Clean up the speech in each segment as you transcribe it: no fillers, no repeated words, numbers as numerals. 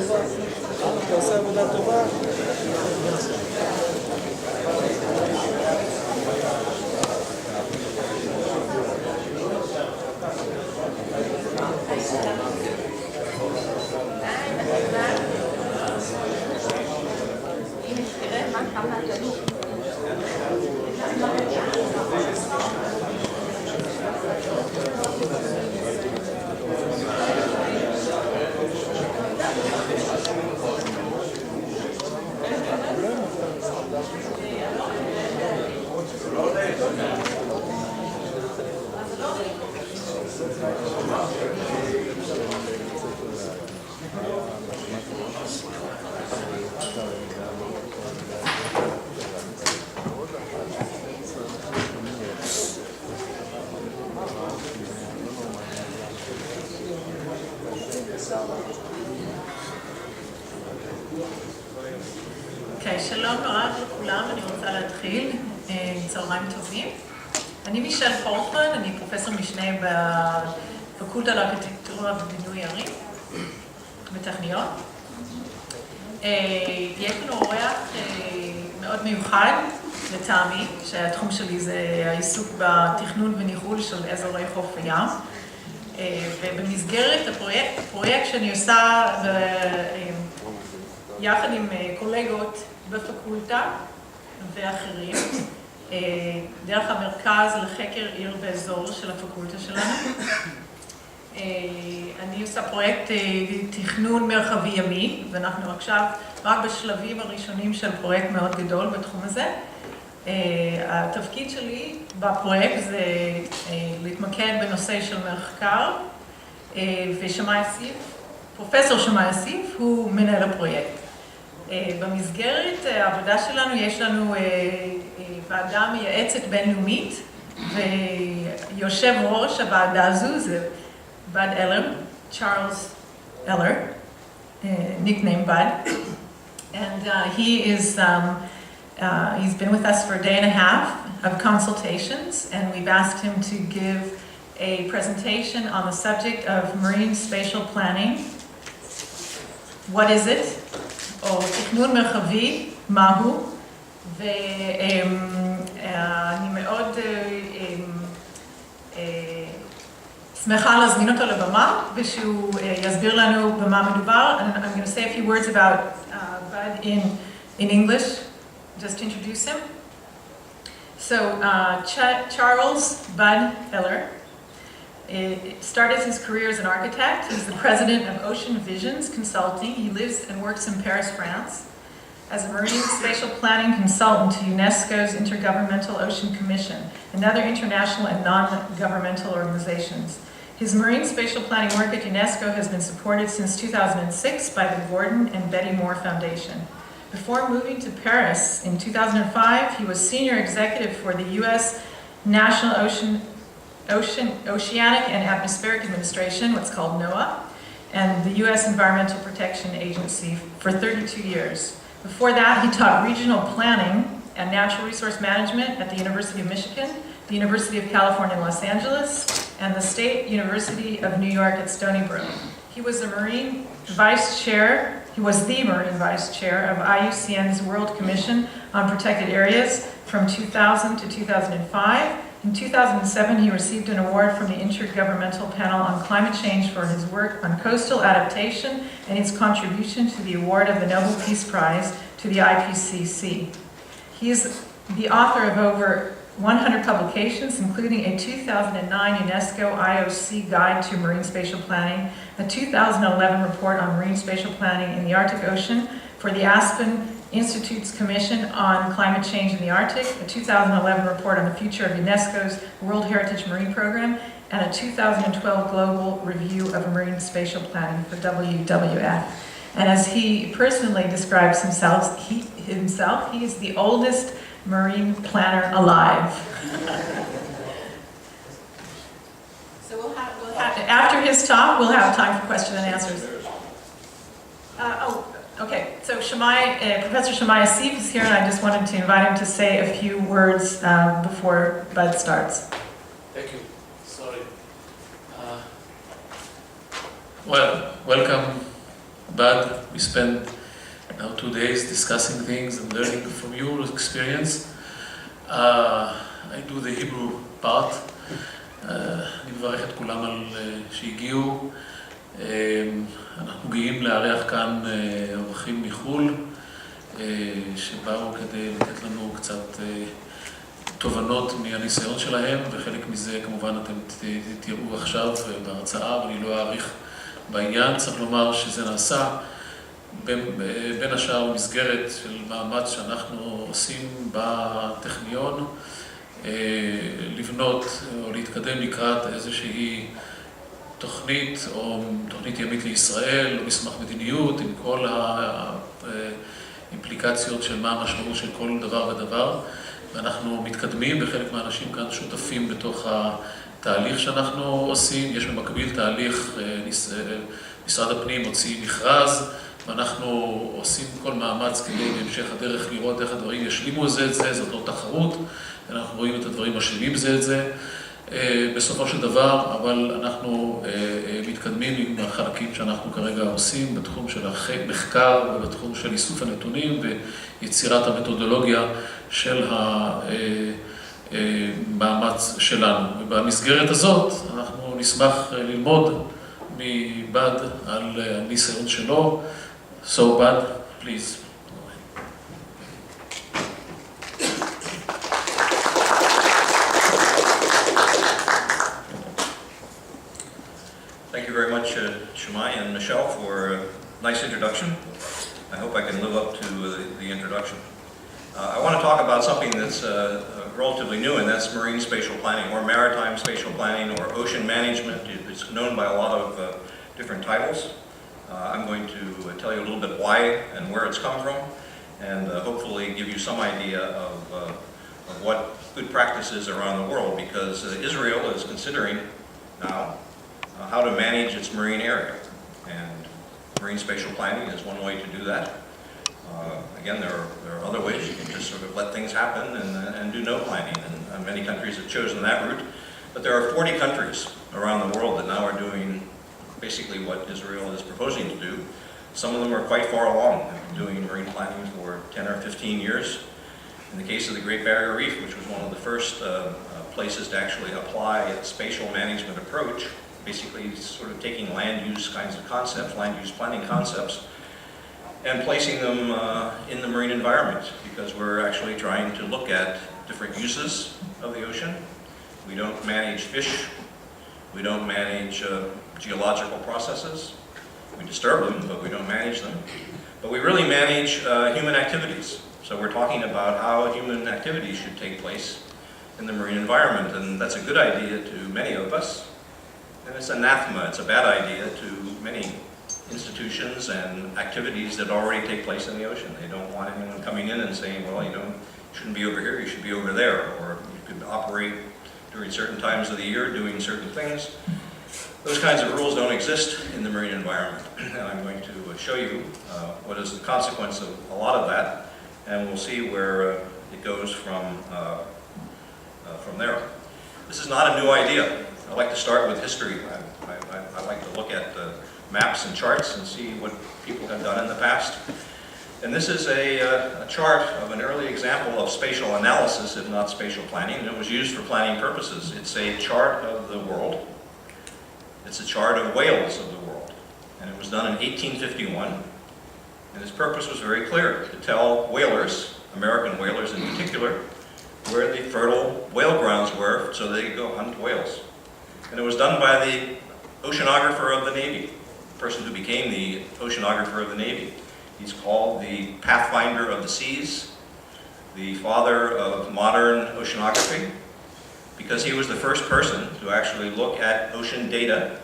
טובה. אתה עושה עבודה טובה. שלום רב לכולם, אני רוצה להתחיל. צהריים טובים. אני מישל פורטמן, אני פרופסור משנה בפקולטה לארכיטקטורה ובינוי ערים בטכניון. יש לנו אורח מאוד מיוחד לטעמי, שהתחום שלי זה העיסוק בתכנון וניהול של אזורי חוף הים. ובמסגרת הפרויקט שאני עושה יחד עם קולגות בפקולטה ואחרים, דרך המרכז לחקר עיר ואזור של הפקולטה שלנו. אני עושה פרויקט תכנון מרחבי ימי, ואנחנו עכשיו רק בשלבים הראשונים של פרויקט מאוד גדול בתחום הזה. התפקיד שלי בפרויקט זה להתמקד בנושא של מחקר, ושמאי אסיף, פרופסור שמאי אסיף, הוא מנהל הפרויקט. במסגרת העבודה שלנו יש לנו ועדה מייעצת בינלאומית, ויושב ראש הוועדה הזו זה בד אלר, Charles Eheler, nicknamed Bud, and he's been with us for a day and a half of consultations, and we've asked him to give a presentation on the subject of marine spatial planning. What is it? או תכנון מרחבי, מהו, ואני מאוד שמחה להזמין אותו לבמה, ושהוא יסביר לנו במה מדובר. I'm going to say a few words about Bud in English, just to introduce him. So, Charles Bud Ehler started his career as an architect. He's the president of Ocean Visions Consulting. He lives and works in Paris, France, as a marine spatial planning consultant to UNESCO's Intergovernmental Ocean Commission and other international and non-governmental organizations. His marine spatial planning work at UNESCO has been supported since 2006 by the Gordon and Betty Moore Foundation. Before moving to Paris in 2005, he was senior executive for the U.S. National Oceanic and Atmospheric Administration, what's called NOAA, and the U.S. Environmental Protection Agency for 32 years. Before that, he taught regional planning and natural resource management at the University of Michigan, the University of California, Los Angeles, and the State University of New York at Stony Brook. He was the Marine Vice Chair of IUCN's World Commission on Protected Areas from 2000 to 2005. In 2007, he received an award from the Intergovernmental Panel on Climate Change for his work on coastal adaptation and his contribution to the award of the Nobel Peace Prize to the IPCC. He is the author of over 100 publications, including a 2009 UNESCO IOC Guide to Marine Spatial Planning, a 2011 report on marine spatial planning in the Arctic Ocean for the Aspen Institute's Commission on Climate Change in the Arctic, a 2011 report on the future of UNESCO's World Heritage Marine Program, and a 2012 Global Review of Marine Spatial Planning for WWF. And as he personally describes himself, he is the oldest marine planner alive. So after his talk, we'll have time for question and answers. Okay, so Professor Shemai Asif is here, and I just wanted to invite him to say a few words before Bud starts. Thank you. Sorry. Well, welcome But we spent now 2 days discussing things and learning from your experience. I do the Hebrew part. אני מברך את כולם על שהגיעו. אנחנו גאים לארח כאן אורחים מחו"ל, שבאו כדי לתת לנו קצת תובנות מהניסיון שלהם, וחלק מזה כמובן אתם תראו עכשיו בהרצאה, ואני לא אאריך בעניין. צריך לומר שזה נעשה בין השאר במסגרת של מאמץ שאנחנו עושים בטכניון, לבנות או להתקדם לקראת איזושהי תוכנית או תוכנית ימית לישראל, או מסמך מדיניות עם כל האימפליקציות של מה המשמעות של כל דבר ודבר. ואנחנו מתקדמים, וחלק מהאנשים כאן שותפים בתוך התהליך שאנחנו עושים. יש במקביל תהליך, משרד הפנים הוציא מכרז, ואנחנו עושים כל מאמץ כדי בהמשך הדרך לראות איך הדברים ישלימו זה את זה, זאת לא תחרות, אנחנו רואים את הדברים משלימים זה את זה בסופו של דבר, אבל אנחנו מתקדמים עם החלקים שאנחנו כרגע עושים בתחום של המחקר ובתחום של איסוף הנתונים ויצירת המתודולוגיה של המאמץ שלנו. ובמסגרת הזאת אנחנו נשמח ללמוד מבד על הניסיון שלו. So Bud, please. Thank you very much, Shemai and Michelle, for a nice introduction. I hope I can live up to the introduction. I want to talk about something that's relatively new, and that's marine spatial planning, or maritime spatial planning, or ocean management. It's known by a lot of different titles. I'm going to tell you a little bit why and where it's come from, and hopefully give you some idea of what good practice is around the world, because Israel is considering now how to manage its marine area, and marine spatial planning is one way to do that. Again, there are other ways. You can just sort of let things happen and do no planning, and many countries have chosen that route. But there are 40 countries around the world that now are doing basically what Israel is proposing to do. Some of them are quite far along. They've been doing marine planning for 10 or 15 years. In the case of the Great Barrier Reef, which was one of the first places to actually apply a spatial management approach, basically sort of taking land use kinds of concepts, land use planning concepts, and placing them in the marine environment, because we're actually trying to look at different uses of the ocean. We don't manage fish. We don't manage geological processes. We disturb them, but we don't manage them. But we really manage human activities. So we're talking about how human activities should take place in the marine environment, and that's a good idea to many of us. And it's anathema, it's a bad idea to many institutions and activities that already take place in the ocean. They don't want anyone coming in and saying, well, you know, you shouldn't be over here, you should be over there, or you could operate during certain times of the year doing certain things. Those kinds of rules don't exist in the marine environment, and I'm going to show you what is the consequence of a lot of that, and we'll see where it goes from there. This is not a new idea. I like to start with history. I like to look at maps and charts and see what people have done in the past. And this is a chart of an early example of spatial analysis, if not spatial planning, and it was used for planning purposes. It's a chart of the world. It's a chart of whales of the world. And it was done in 1851. And its purpose was very clear, to tell whalers, American whalers in particular, where the fertile whale grounds were so they could go hunt whales. And it was done by the oceanographer of the Navy, the person who became the oceanographer of the Navy. He's called the pathfinder of the seas, the father of modern oceanography, because he was the first person to actually look at ocean data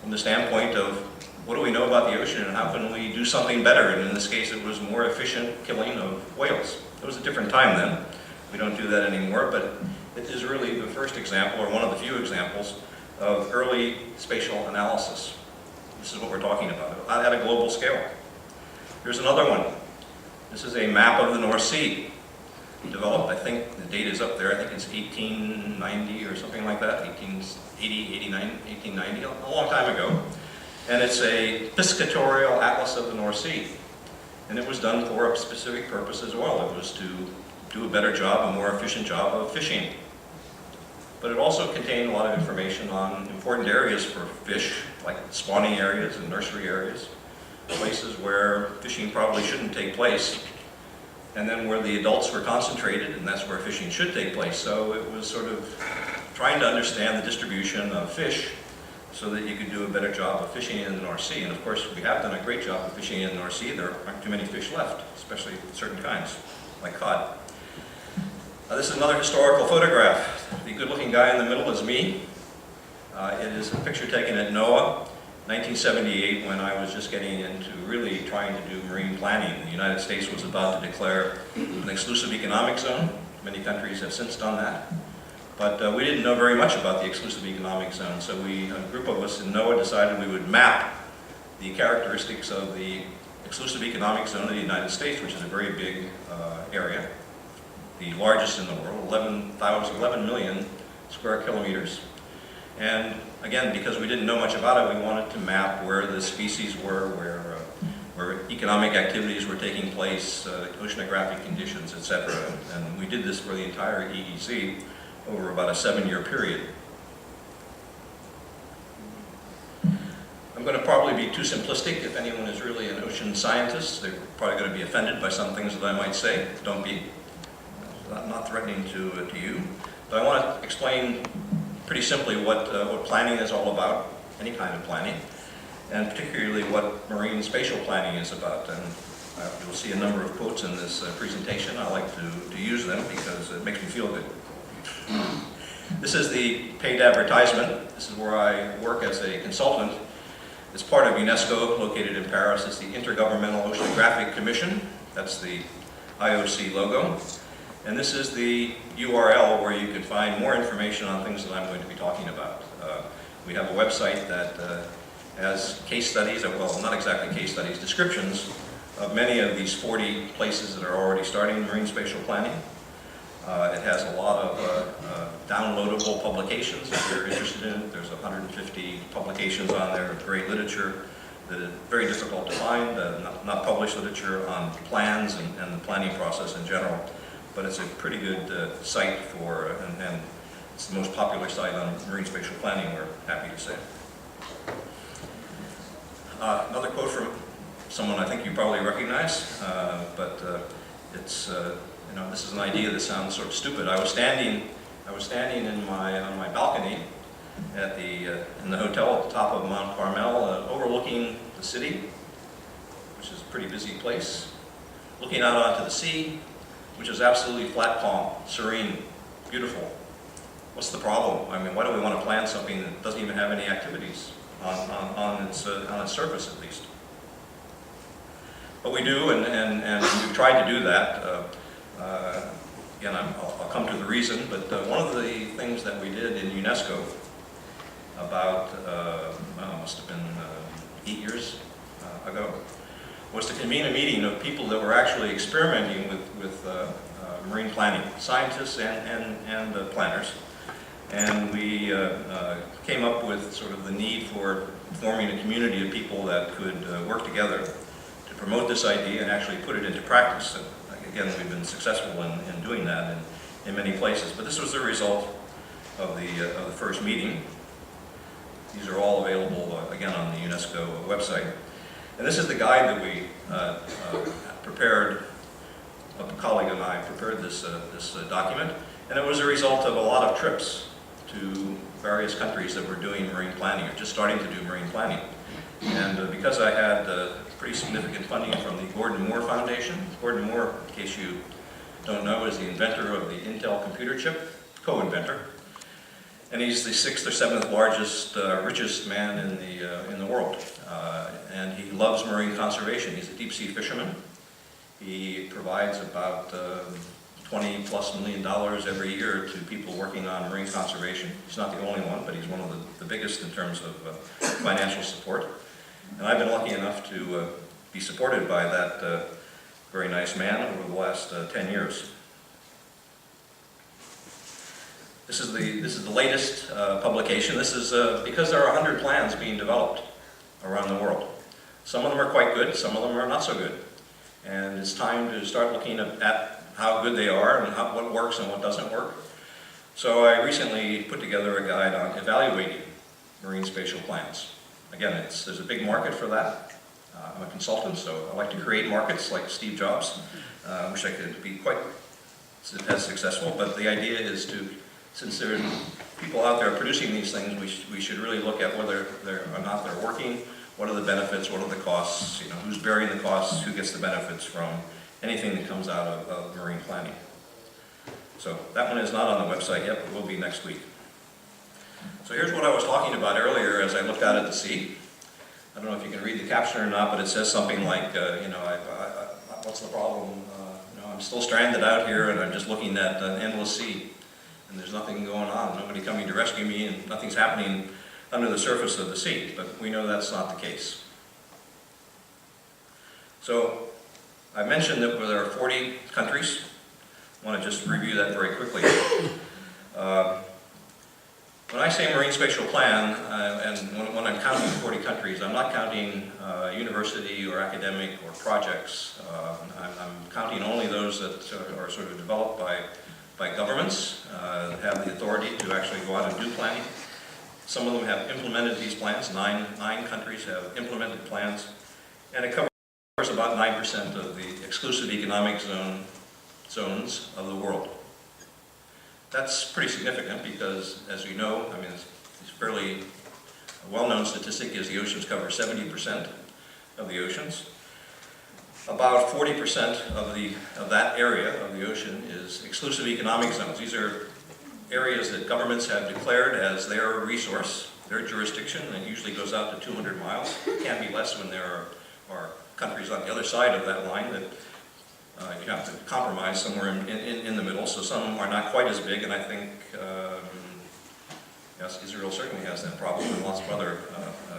from the standpoint of what do we know about the ocean and how can we do something better? And in this case, it was more efficient killing of whales. It was a different time then. We don't do that anymore, but it is really the first example, or one of the few examples, of early spatial analysis. This is what we're talking about, at a global scale. Here's another one. This is a map of the North Sea, developed, I think the date is up there, I think it's 1890 or something like that, 1880, 89, 1890, a long time ago. And it's a piscatorial atlas of the North Sea. And it was done for a specific purpose as well. It was to do a better job, a more efficient job of fishing. But it also contained a lot of information on important areas for fish, like spawning areas and nursery areas, places where fishing probably shouldn't take place, and then where the adults were concentrated, and that's where fishing should take place. So it was sort of trying to understand the distribution of fish so that you could do a better job of fishing in the North Sea. And of course, we have done a great job of fishing in the North Sea. There aren't too many fish left, especially certain kinds, like cod. This is another historical photograph. The good-looking guy in the middle is me. It is a picture taken at NOAA, 1978, when I was just getting into really trying to do marine planning. The United States was about to declare an exclusive economic zone. Many countries have since done that. But we didn't know very much about the exclusive economic zone, so a group of us in NOAA decided we would map the characteristics of the exclusive economic zone of the United States, which is a very big area, the largest in the world, 11 million square kilometers. And again, because we didn't know much about it, we wanted to map where the species were, where economic activities were taking place, oceanographic conditions, etc. And we did this for the entire EEZ over about a 7-year period. I'm going to probably be too simplistic. If anyone is really an ocean scientist, they're probably going to be offended by some things that I might say. Don't be. I'm not threatening to you. But I want to explain pretty simply what planning is all about, any kind of planning, and particularly what marine spatial planning is about. And you'll see a number of quotes in this presentation. I like to use them because it makes me feel good. This is the paid advertisement. This is where I work as a consultant. It's part of UNESCO, located in Paris. It's the Intergovernmental Oceanographic Commission. That's the IOC logo. And this is the URL where you can find more information on things that I'm going to be talking about. We have a website that has case studies, well, not exactly case studies, descriptions of many of these 40 places that are already starting marine spatial planning. It has a lot of downloadable publications if you're interested in it. There's 150 publications on there of great literature that is very difficult to find, not published literature on plans and the planning process in general. But it's a pretty good site for, and it's the most popular site on marine spatial planning, we're happy to say. Another quote from someone I think you probably recognize, but it's, this is an idea that sounds sort of stupid. I was standing on my balcony in the hotel at the top of Mount Carmel, overlooking the city, which is a pretty busy place, looking out onto the sea, which is absolutely flat, calm, serene, beautiful. What's the problem? I mean, why do we want to plan something that doesn't even have any activities on its surface, at least? But we do, and we've tried to do that. Again, I'll come to the reason, but one of the things that we did in UNESCO about, must have been 8 years ago, was to convene a meeting of people that were actually experimenting with marine planning, scientists and planners. And we came up with sort of the need for forming a community of people that could work together to promote this idea and actually put it into practice. And again, we've been successful in doing that in many places. But this was the result of the first meeting. These are all available, again, on the UNESCO website. And this is the guide that we prepared. A colleague and I prepared this document, and it was a result of a lot of trips to various countries that were doing marine planning, or just starting to do marine planning. And because I had pretty significant funding from the Gordon Moore Foundation. Gordon Moore, in case you don't know, is the inventor of the Intel computer chip, co-inventor. And he's the 6th or 7th largest, richest man in the world. And he loves marine conservation. He's a deep sea fisherman. He provides about $20+ million every year to people working on marine conservation. He's not the only one, but he's one of the biggest in terms of financial support. And I've been lucky enough to be supported by that very nice man over the last 10 years. This is the latest publication. This is because there are 100 plans being developed around the world. Some of them are quite good, some of them are not so good. And it's time to start looking at how good they are and what works and what doesn't work. So I recently put together a guide on evaluating marine spatial plans. Again, there's a big market for that. I'm a consultant, so I like to create markets like Steve Jobs. I wish I could be quite as successful, but the idea is to, since there are people out there producing these things, we should really look at whether or not they're working, what are the benefits, what are the costs, who's bearing the costs, who gets the benefits from anything that comes out of marine planning. So that one is not on the website yet, but will be next week. So here's what I was talking about earlier as I looked out at the sea. I don't know if you can read the caption or not, but it says something like, what's the problem? I'm still stranded out here and I'm just looking at an endless sea. And there's nothing going on, nobody coming to rescue me, and nothing's happening under the surface of the sea. But we know that's not the case. So I mentioned that there are 40 countries. I want to just review that very quickly. When I say marine spatial plan, and when I'm counting 40 countries, I'm not counting university or academic or projects. I'm counting only those that are sort of developed by governments that have the authority to actually go out and do planning. Some of them have implemented these plans. Nine countries have implemented plans, and it covers about 9% of the exclusive economic zones of the world. That's pretty significant because, as you know, it's fairly well-known statistic is the oceans cover 70% of the oceans. About 40% of that area of the ocean is exclusive economic zones. These are areas that governments have declared as their resource, their jurisdiction, and it usually goes out to 200 miles. It can be less when there are countries on the other side of that line that you have to compromise somewhere in the middle, so some are not quite as big, and I think, yes, Israel certainly has that problem, and lots of other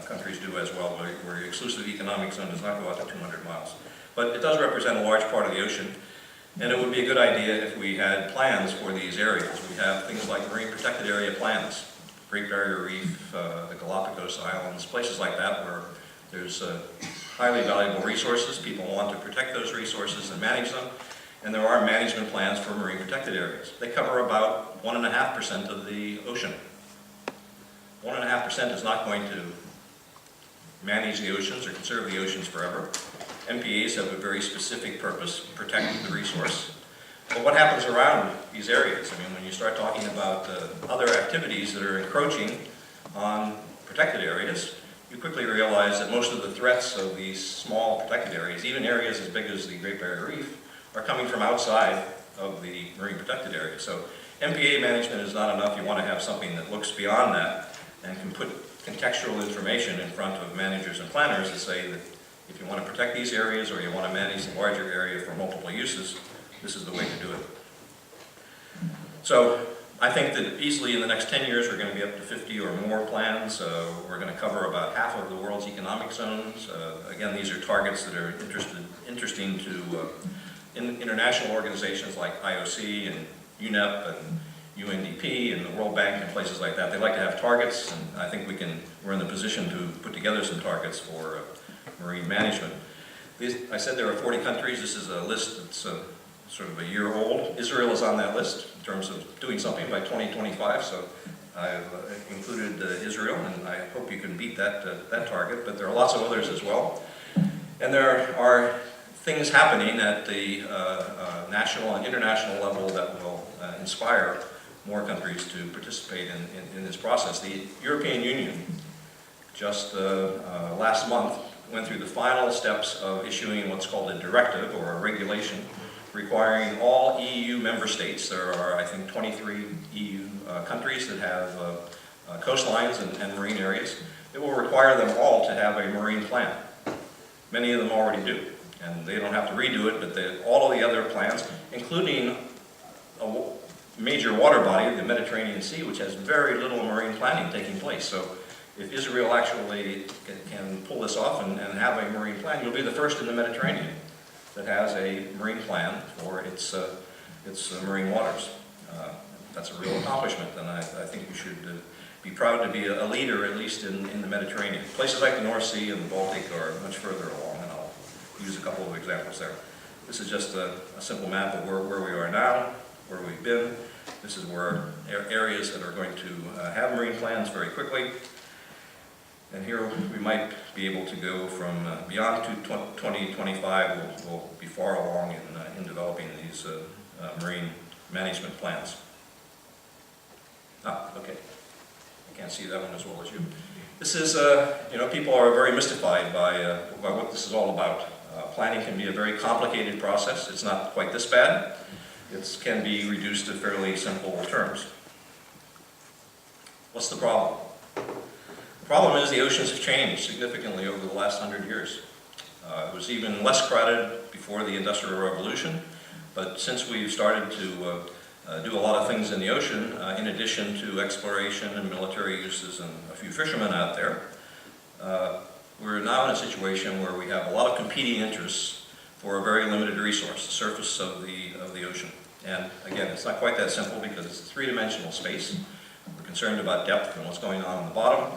countries do as well, where the exclusive economic zone does not go out to 200 miles. But it does represent a large part of the ocean, and it would be a good idea if we had plans for these areas. We have things like marine protected area plans, Great Barrier Reef, the Galapagos Islands, places like that where there's highly valuable resources. People want to protect those resources and manage them. And there are management plans for marine protected areas. They cover about 1.5% of the ocean. 1.5% is not going to manage the oceans or conserve the oceans forever. MPAs have a very specific purpose, protecting the resource. But what happens around these areas? When you start talking about other activities that are encroaching on protected areas, you quickly realize that most of the threats of these small protected areas, even areas as big as the Great Barrier Reef, are coming from outside of the marine protected area. So MPA management is not enough. You want to have something that looks beyond that and can put contextual information in front of managers and planners to say that if you want to protect these areas or you want to manage the larger area for multiple uses, this is the way to do it. So I think that easily in the next 10 years we're going to be up to 50 or more plans. We're going to cover about half of the world's economic zones. Again, these are targets that are interesting to international organizations like IOC and UNEP and UNDP and the World Bank and places like that. They like to have targets, and I think we're in the position to put together some targets for marine management. I said there are 40 countries. This is a list that's sort of a year old. Israel is on that list in terms of doing something by 2025, so I've included Israel, and I hope you can beat that target, but there are lots of others as well. And there are things happening at the national and international level that will inspire more countries to participate in this process. The European Union just last month went through the final steps of issuing what's called a directive or a regulation requiring all EU member states. There are, I think, 23 EU countries that have coastlines and marine areas. It will require them all to have a marine plan. Many of them already do, and they don't have to redo it, but all of the other plans, including a major water body, the Mediterranean Sea, which has very little marine planning taking place. So if Israel actually can pull this off and have a marine plan, you'll be the first in the Mediterranean that has a marine plan for its marine waters. That's a real accomplishment, and I think you should be be proud to be a leader, at least in the Mediterranean. Places like the North Sea and the Baltic are much further along, and I'll use a couple of examples there. This is just a simple map of where we are now, where we've been. This is where areas that are going to have marine plans very quickly. And here we might be able to go from beyond 2025, we'll be far along in developing these marine management plans. Okay. I can't see that one as well as you. This is, people are very mystified by what this is all about. Planning can be a very complicated process. It's not quite this bad. It can be reduced to fairly simple terms. What's the problem? The problem is the oceans have changed significantly over the last 100 years. It was even less crowded before the Industrial Revolution, but since we've started to do a lot of things in the ocean, in addition to exploration and military uses and a few fishermen out there, we're now in a situation where we have a lot of competing interests for a very limited resource, the surface of the ocean. And again, it's not quite that simple because it's a three-dimensional space. We're concerned about depth and what's going on the bottom.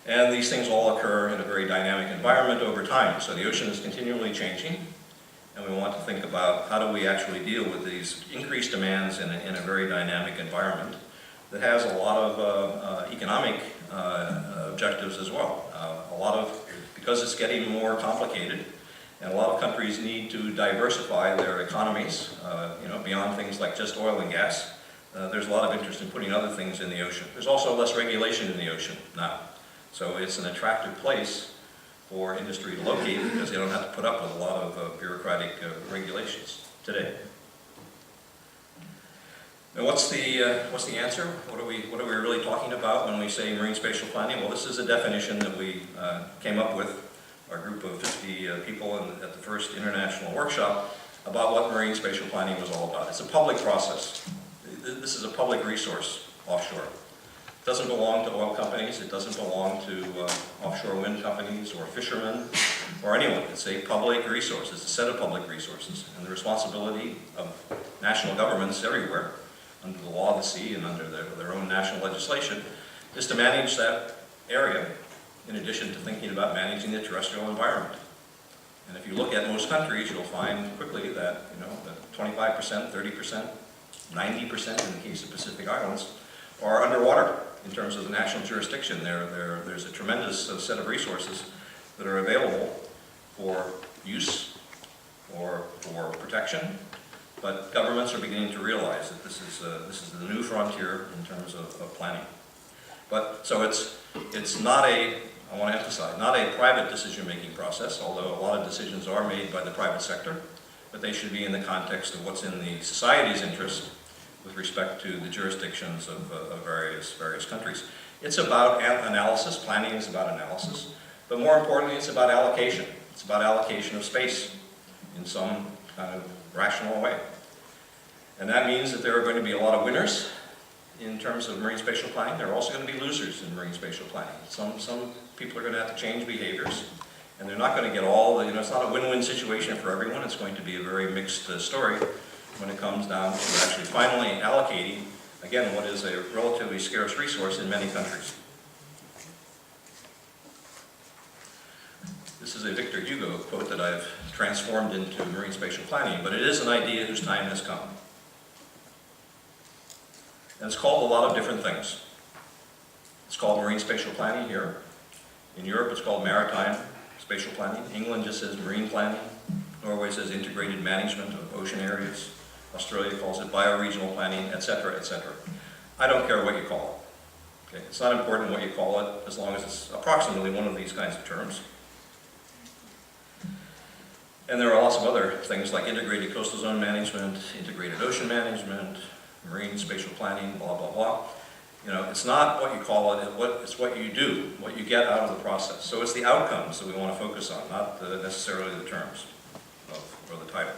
And these things all occur in a very dynamic environment over time. So the ocean is continually changing, and we want to think about how do we actually deal with these increased demands in a very dynamic environment that has a lot of economic objectives as well. Because it's getting more complicated, and a lot of countries need to diversify their economies, beyond things like just oil and gas. There's a lot of interest in putting other things in the ocean. There's also less regulation in the ocean now. So it's an attractive place for industry to locate because they don't have to put up with a lot of bureaucratic regulations today. Now what's the answer? What are we really talking about when we say marine spatial planning? Well, this is a definition that we came up with, our group of 50 people at the first international workshop, about what marine spatial planning was all about. It's a public process. This is a public resource offshore. It doesn't belong to oil companies, it doesn't belong to offshore wind companies or fishermen or anyone. It's a public resource, it's a set of public resources. And the responsibility of national governments everywhere, under the law of the sea and under their own national legislation, is to manage that area in addition to thinking about managing the terrestrial environment. And if you look at most countries, you'll find quickly that 25%, 30%, 90% in the case of Pacific Islands are underwater in terms of the national jurisdiction. There's a tremendous set of resources that are available for use or for protection, but governments are beginning to realize that this is the new frontier in terms of planning. But so it's not a, I want to emphasize, not a private decision-making process, although a lot of decisions are made by the private sector, but they should be in the context of what's in the society's interest with respect to the jurisdictions of various countries. It's about analysis, planning is about analysis, but more importantly, it's about allocation. It's about allocation of space in some kind of rational way. And that means that there are going to be a lot of winners in terms of marine spatial planning. There are also going to be losers in marine spatial planning. Some people are going to have to change behaviors, and they're not going to get all the, it's not a win-win situation for everyone. It's going to be a very mixed story when it comes down to actually finally allocating, again, what is a relatively scarce resource in many countries. This is a Victor Hugo quote that I've transformed into marine spatial planning, but it is an idea whose time has come. And it's called a lot of different things. It's called marine spatial planning here. In Europe, it's called maritime spatial planning. England just says marine planning. Norway says integrated management of ocean areas. Australia calls it bioregional planning, etc., etc. I don't care what you call it. Okay? It's not important what you call it, as long as it's approximately one of these kinds of terms. And there are lots of other things like integrated coastal zone management, integrated ocean management, marine spatial planning, blah, blah, blah. It's not what you call it, it's what you do, what you get out of the process. So it's the outcomes that we want to focus on, not necessarily the terms or the title.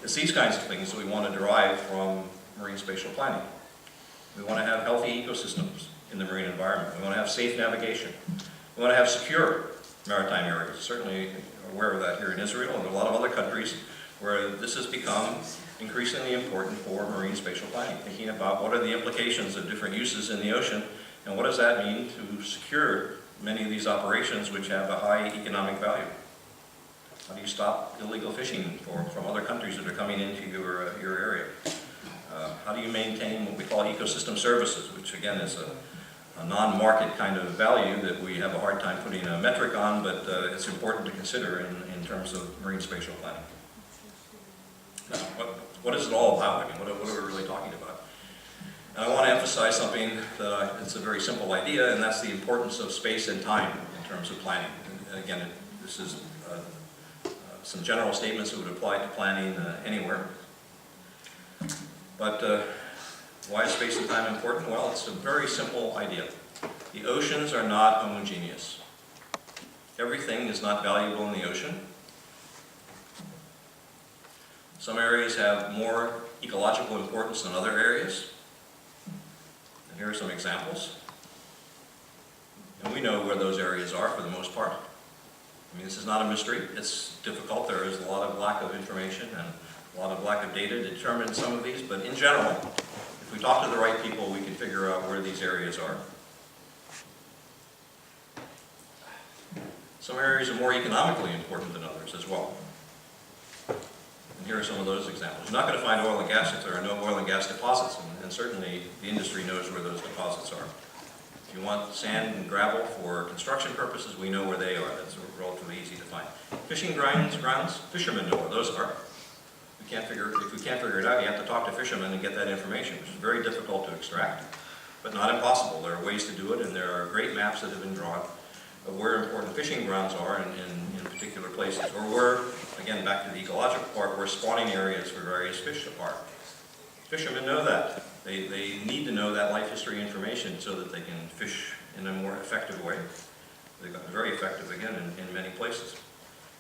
It's these kinds of things that we want to derive from marine spatial planning. We want to have healthy ecosystems in the marine environment. We want to have safe navigation. We want to have secure maritime areas. Certainly aware of that here in Israel and a lot of other countries where this has become increasingly important for marine spatial planning, thinking about what are the implications of different uses in the ocean And what does that mean to secure many of these operations which have a high economic value? How do you stop illegal fishing from other countries that are coming into your area? How do you maintain what we call ecosystem services, which again is a non-market kind of value that we have a hard time putting a metric on, but it's important to consider in terms of marine spatial planning. Now, what is it all about? I mean, what are we really talking about? And I want to emphasize something that it's a very simple idea, and that's the importance of space and time in terms of planning. And again, this is some general statements that would apply to planning anywhere. But why is space and time important? Well, it's a very simple idea. The oceans are not homogeneous. Everything is not valuable in the ocean. Some areas have more ecological importance than other areas. And here are some examples. And we know where those areas are for the most part. I mean, this is not a mystery. It's difficult. There is a lot of lack of information and a lot of lack of data to determine some of these, but in general, if we talk to the right people, we can figure out where these areas are. Some areas are more economically important than others as well. And here are some of those examples. You're not going to find oil and gas if there are no oil and gas deposits, and certainly the industry knows where those deposits are. If you want sand and gravel for construction purposes, we know where they are. That's relatively easy to find. Fishing grounds, fishermen know where those are. If we can't figure it out, you have to talk to fishermen and get that information, which is very difficult to extract, but not impossible. There are ways to do it, and there are great maps that have been drawn of where important fishing grounds are in particular places, or where, again, back to the ecological part, where spawning areas for various fish are. Fishermen know that. They need to know that life history information so that they can fish in a more effective way. They've gotten very effective, again, in many places.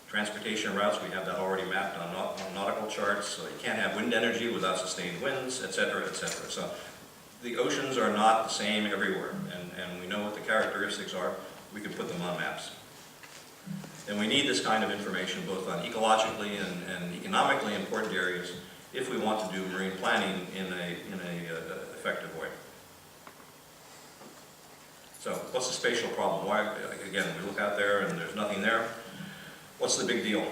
Transportation routes, we have that already mapped on nautical charts. So you can't have wind energy without sustained winds, et cetera, et cetera. So the oceans are not the same everywhere, and we know what the characteristics are. We can put them on maps. And we need this kind of information both on ecologically and economically important areas if we want to do marine planning in a effective way. So what's the spatial problem? Why, again, we look out there and there's nothing there. What's the big deal?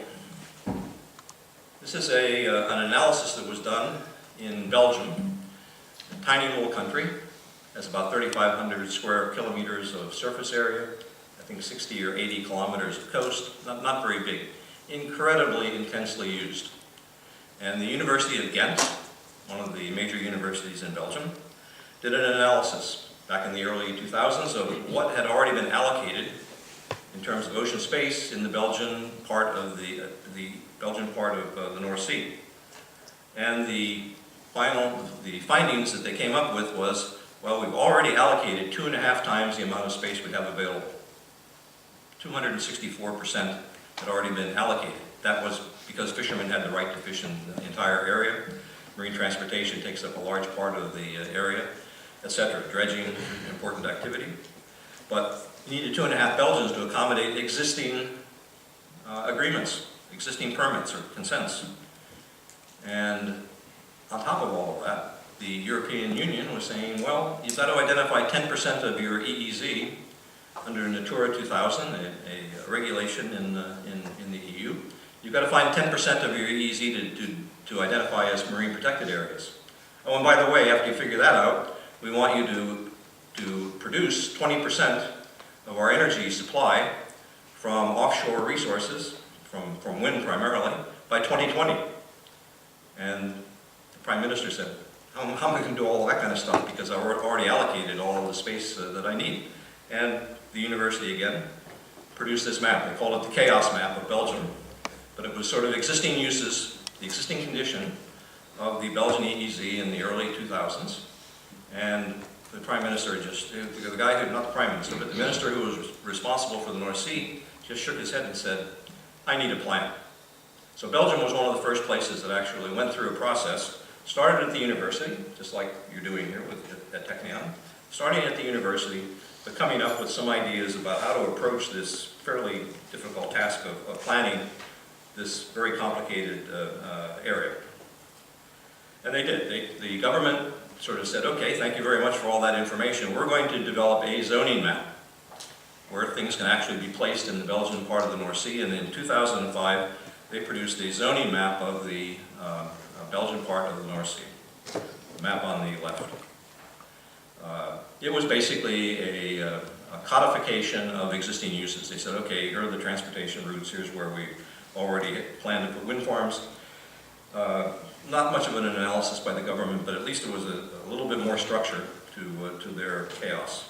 This is an analysis that was done in Belgium, a tiny little country. Has about 3,500 square kilometers of surface area, I think 60 or 80 kilometers of coast, not very big, incredibly intensely used. And the University of Ghent, one of the major universities in Belgium, did an analysis back in the early 2000s of what had already been allocated in terms of ocean space in the Belgian part of the North Sea. And the findings that they came up with was, well, we've already allocated 2.5 times the amount of space we have available. 264% had already been allocated. That was because fishermen had the right to fish in the entire area. Marine transportation takes up a large part of the area, etc. Dredging, important activity. But you needed 2.5 Belgians to accommodate existing agreements, existing permits or consents. And on top of all of that, the European Union was saying, well, you've got to identify 10% of your EEZ under Natura 2000, a regulation in the EU. You've got to find 10% of your EEZ to identify as marine protected areas. Oh, and by the way, after you figure that out, we want you to produce 20% of our energy supply from offshore resources, from wind primarily, by 2020. And the Prime Minister said, how am I going to do all that kind of stuff, because I've already allocated all of the space that I need. And the university, again, produced this map. They called it the chaos map of Belgium. But it was sort of existing uses, the existing condition of the Belgian EEZ in the early 2000s. And the Prime Minister the guy who, not the Prime Minister, but the Minister who was responsible for the North Sea just shook his head and said, I need a plan. So Belgium was one of the first places that actually went through a process, started at the university, just like you're doing here at Technion, starting at the university, but coming up with some ideas about how to approach this fairly difficult task of planning this very complicated area. And they did. The government sort of said, okay, thank you very much for all that information. We're going to develop a zoning map where things can actually be placed in the Belgian part of the North Sea. And in 2005, they produced a zoning map of the Belgian part of the North Sea, the map on the left. It was basically a codification of existing uses. They said, okay, here are the transportation routes, here's where we already planned to put wind farms. Not much of an analysis by the government, but at least it was a little bit more structure to their chaos.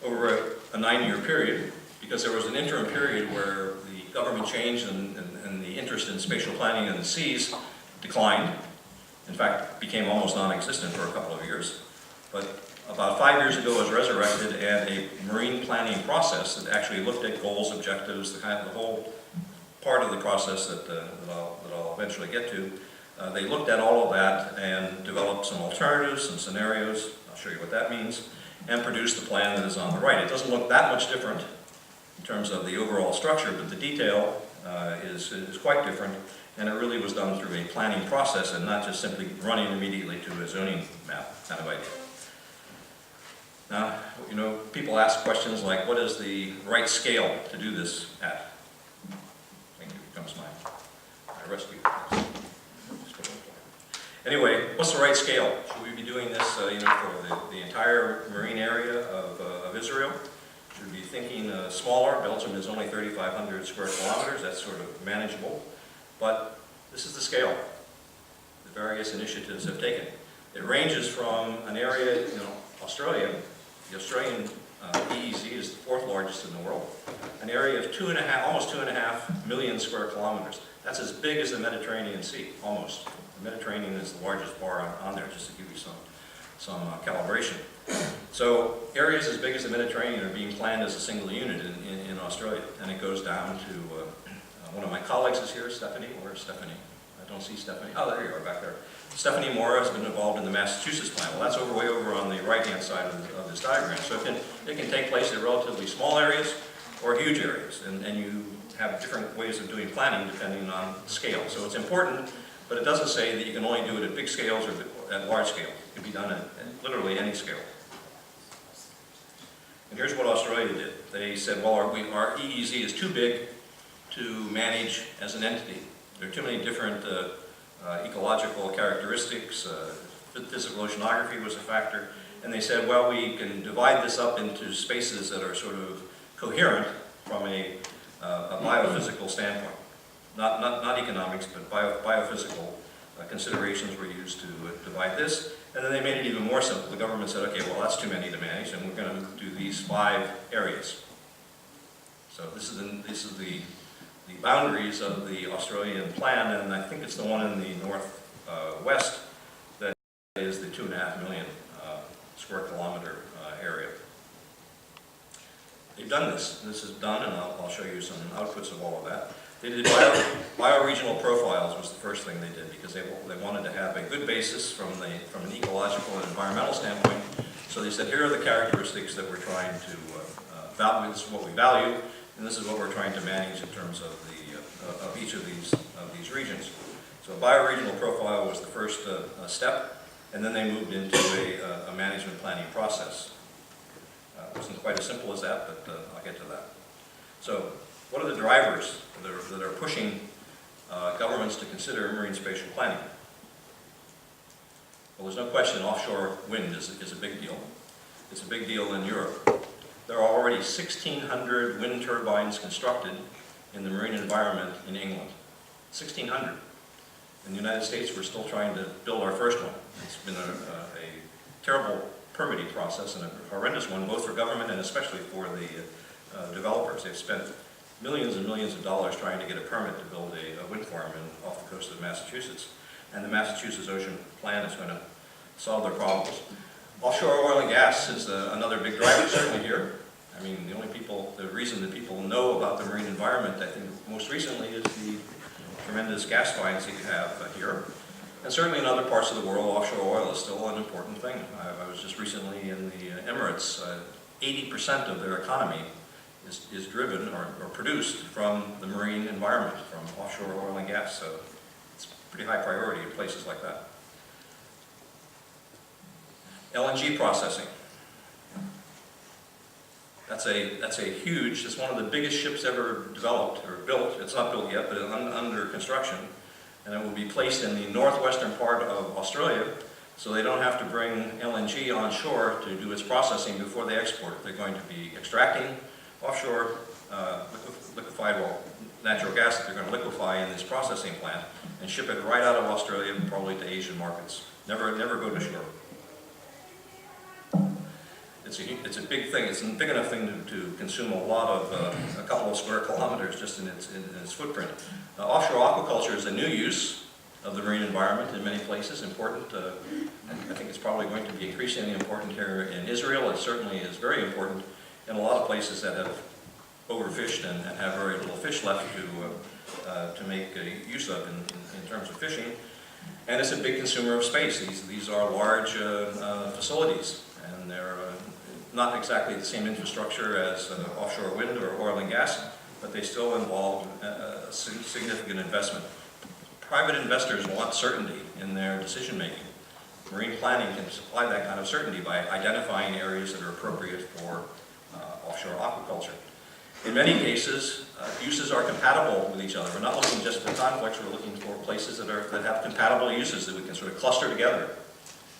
Over a 9-year period, because there was an interim period where the government changed and the interest in spatial planning in the seas declined. In fact, became almost non-existent for a couple of years. But about 5 years ago, it was resurrected, and a marine planning process that actually looked at goals, objectives, the whole part of the process that I'll eventually get to. They looked at all of that and developed some alternatives, some scenarios. I'll show you what that means, and produced the plan that is on the right. It doesn't look that much different in terms of the overall structure, but the detail is quite different, and it really was done through a planning process and not just simply running immediately to a zoning map kind of idea. Now, you know, people ask questions like, what is the right scale to do this at? Thank you, here comes my rescue. Anyway, what's the right scale? Should we be doing this for the entire marine area of Israel? Should we be thinking smaller? Belgium is only 3,500 square kilometers. That's sort of manageable. But this is the scale the various initiatives have taken. It ranges from an area, Australia. The Australian EEZ is the 4th largest in the world. An area of almost 2.5 million square kilometers. That's as big as the Mediterranean Sea, almost. The Mediterranean is the largest bar on there, just to give you some calibration. So areas as big as the Mediterranean are being planned as a single unit in Australia, and it goes down to one of my colleagues is here, Stephanie. Where's Stephanie? I don't see Stephanie. Oh, there you are, back there. Stephanie Mora has been involved in the Massachusetts plan. Well, that's way over on the right-hand side of this diagram. So it can take place in relatively small areas or huge areas, and you have different ways of doing planning depending on scale. So it's important. But it doesn't say that you can only do it at big scales or at large scale. It can be done at literally any scale. And here's what Australia did. They said, well, our EEZ is too big to manage as an entity. There are too many different ecological characteristics. Physical oceanography was a factor. And they said, well, we can divide this up into spaces that are sort of coherent from a biophysical standpoint. Not economics, but biophysical considerations were used to divide this. And then they made it even more simple. The government said, okay, well, that's too many to manage, and we're going to do these 5 areas. So this is the boundaries of the Australian plan, and I think it's the one in the northwest that is the 2.5 million square kilometer area. They've done this. This is done, and I'll show you some outputs of all of that. They did bioregional profiles was the first thing they did, because they wanted to have a good basis from an ecological and environmental standpoint. So they said, here are the characteristics that we're trying to value. This is what we value, and this is what we're trying to manage in terms of each of these regions. So a bioregional profile was the first step, and then they moved into a management planning process. It wasn't quite as simple as that, but I'll get to that. So what are the drivers that are pushing governments to consider marine spatial planning? Well, there's no question offshore wind is a big deal. It's a big deal in Europe. There are already 1,600 wind turbines constructed in the marine environment in England. 1,600. In the United States, we're still trying to build our first one. It's been a terrible permitting process and a horrendous one, both for government and especially for the developers. They've spent millions and millions of dollars trying to get a permit to build a wind farm off the coast of Massachusetts. And the Massachusetts Ocean Plan is going to solve their problems. Offshore oil and gas is another big driver, certainly here. I mean, the reason that people know about the marine environment, I think, most recently is the tremendous gas finds that you have here. And certainly in other parts of the world, offshore oil is still an important thing. I was just recently in the Emirates. 80% of their economy is driven or produced from the marine environment, from offshore oil and gas. So it's pretty high priority in places like that. LNG processing. That's one of the biggest ships ever developed or built. It's not built yet, but it's under construction. And it will be placed in the northwestern part of Australia, so they don't have to bring LNG onshore to do its processing before they export it. They're going to be extracting offshore liquefied, well, natural gas that they're going to liquefy in this processing plant and ship it right out of Australia, probably to Asian markets. Never go to shore. It's a big thing. It's a big enough thing to consume a couple of square kilometers just in its footprint. Offshore aquaculture is a new use of the marine environment in many places. Important. I think it's probably going to be increasingly important here in Israel. It certainly is very important in a lot of places that have overfished and have very little fish left to make use of in terms of fishing. And it's a big consumer of space. These are large facilities, and they're not exactly the same infrastructure as offshore wind or oil and gas, but they still involve significant investment. Private investors want certainty in their decision making. Marine planning can supply that kind of certainty by identifying areas that are appropriate for offshore aquaculture. In many cases, uses are compatible with each other. We're not looking just for conflicts, we're looking for places that have compatible uses that we can sort of cluster together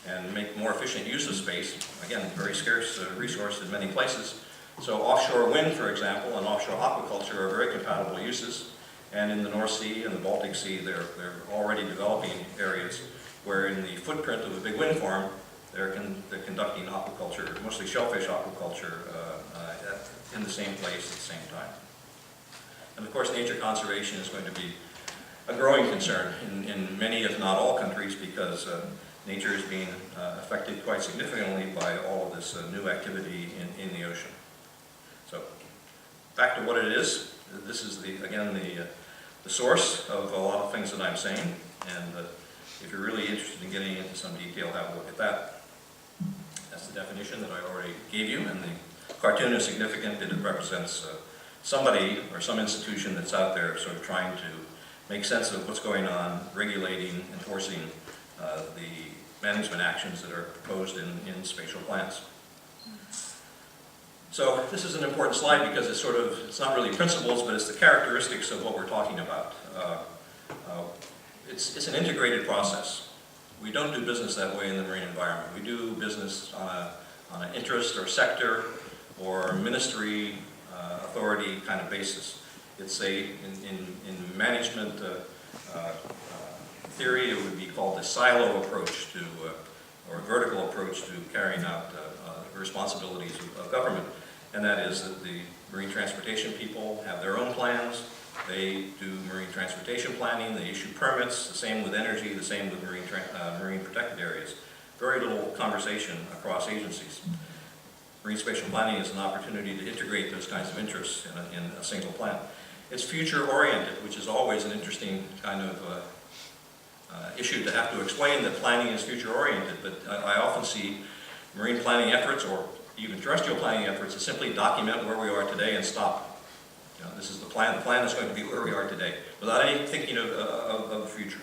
and make more efficient use of space. Again, very scarce resource in many places. So offshore wind, for example, and offshore aquaculture are very compatible uses. And in the North Sea and the Baltic Sea, they're already developing areas where in the footprint of a big wind farm, they're conducting aquaculture, mostly shellfish aquaculture, in the same place at the same time. And of course, nature conservation is going to be a growing concern in many, if not all, countries, because nature is being affected quite significantly by all of this new activity in the ocean. So, back to what it is. This is again the source of a lot of things that I'm saying, and if you're really interested in getting into some detail, have a look at that. That's the definition that I already gave you, and the cartoon is significant. It represents somebody or some institution that's out there sort of trying to make sense of what's going on, regulating, enforcing the management actions that are proposed in spatial plans. So this is an important slide because it's not really principles, but it's the characteristics of what we're talking about. It's an integrated process. We don't do business that way in the marine environment. We do business on an interest or sector or ministry authority kind of basis. It's in management theory, it would be called a silo approach to, or a vertical approach to carrying out responsibilities of government. And that is that the marine transportation people have their own plans. They do marine transportation planning, they issue permits, the same with energy, the same with marine protected areas. Very little conversation across agencies. Marine spatial planning is an opportunity to integrate those kinds of interests in a single plan. It's future-oriented, which is always an interesting kind of issue to have to explain that planning is future-oriented, but I often see marine planning efforts, or even terrestrial planning efforts, to simply document where we are today and stop. You know, this is the plan. The plan is going to be where we are today, without any thinking of the future.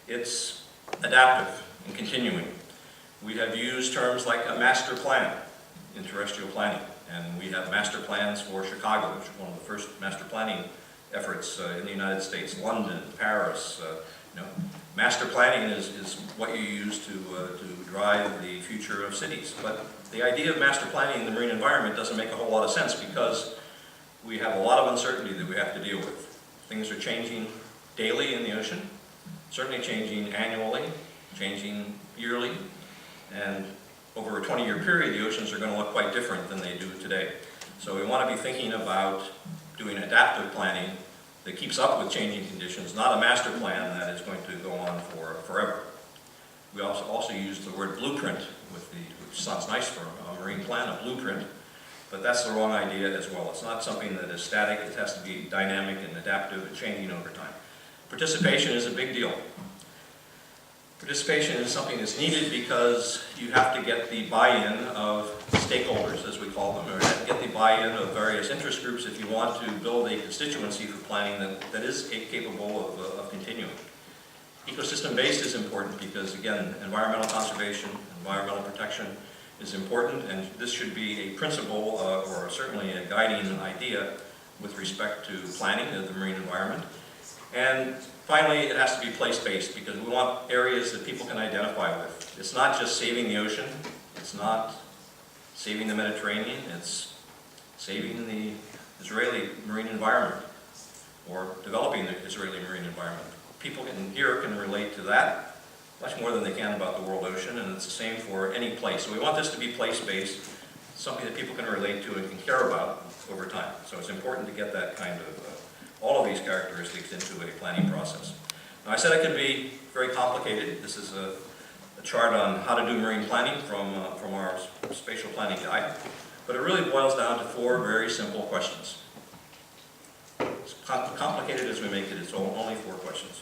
It's adaptive and continuing. We have used terms like a master plan in terrestrial planning, and we have master plans for Chicago, which is one of the first master planning efforts in the United States, London, Paris. Master planning is what you use to drive the future of cities. But the idea of master planning in the marine environment doesn't make a whole lot of sense because we have a lot of uncertainty that we have to deal with. Things are changing daily in the ocean, certainly changing annually, changing yearly, and over a 20-year period, the oceans are going to look quite different than they do today. So we want to be thinking about doing adaptive planning that keeps up with changing conditions, not a master plan that is going to go on for forever. We also use the word blueprint, which sounds nice for a marine plan, a blueprint, but that's the wrong idea as well. It's not something that is static. It has to be dynamic and adaptive and changing over time. Participation is a big deal. Participation is something that's needed because you have to get the buy-in of stakeholders, as we call them, or you have to get the buy-in of various interest groups if you want to build a constituency for planning that is capable of continuing. Ecosystem-based is important because, again, environmental conservation, environmental protection is important, and this should be a principle or certainly a guiding idea with respect to planning of the marine environment. And finally, it has to be place-based because we want areas that people can identify with. It's not just saving the ocean, it's not saving the Mediterranean, it's saving the Israeli marine environment or developing the Israeli marine environment. People here can relate to that much more than they can about the world ocean, and it's the same for any place. So we want this to be place-based, something that people can relate to and can care about over time. So it's important to get that kind of, all of these characteristics into a planning process. Now I said it could be very complicated. This is a chart on how to do marine planning from our spatial planning guide, but it really boils down to 4 very simple questions. As complicated as we make it, it's only 4 questions.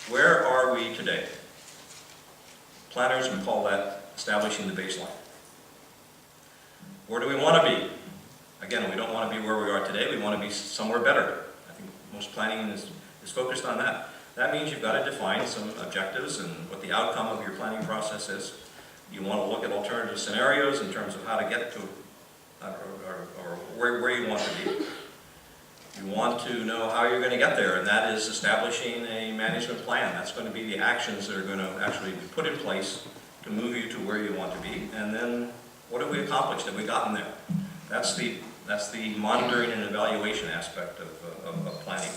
Where are we today? Planners would call that establishing the baseline. Where do we want to be? Again, we don't want to be where we are today, we want to be somewhere better. I think most planning is focused on that. That means you've got to define some objectives and what the outcome of your planning process is. You want to look at alternative scenarios in terms of how to get to, or where you want to be. You want to know how you're going to get there, and that is establishing a management plan. That's going to be the actions that are going to actually be put in place to move you to where you want to be. And then, what have we accomplished? Have we gotten there? That's the monitoring and evaluation aspect of planning.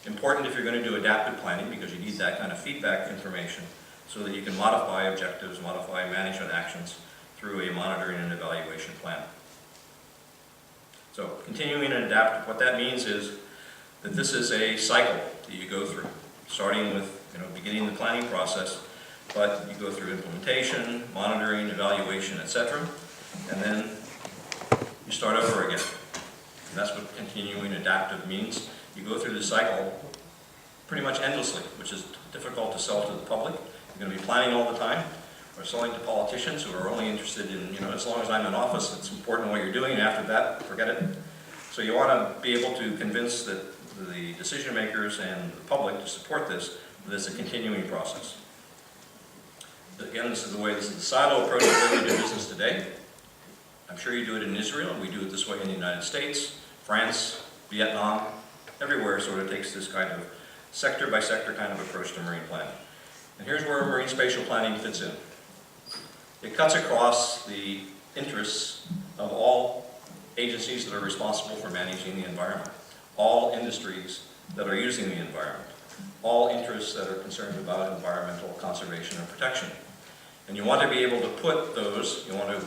Important if you're going to do adaptive planning because you need that kind of feedback information so that you can modify objectives, modify management actions through a monitoring and evaluation plan. So continuing and adaptive, what that means is that this is a cycle that you go through, starting with beginning the planning process, but you go through implementation, monitoring, evaluation, etc., and then you start over again. And that's what continuing adaptive means. You go through the cycle pretty much endlessly, which is difficult to sell to the public. You're going to be planning all the time, or selling to politicians who are only interested in, as long as I'm in office, it's important what you're doing, and after that, forget it. So you want to be able to convince the decision makers and the public to support this, that it's a continuing process. Again, this is the silo approach of where we do business today. I'm sure you do it in Israel, we do it this way in the United States, France, Vietnam, everywhere sort of takes this kind of sector by sector kind of approach to marine planning. And here's where marine spatial planning fits in. It cuts across the interests of all agencies that are responsible for managing the environment, all industries that are using the environment, all interests that are concerned about environmental conservation and protection. And you want to be able to put those, you want to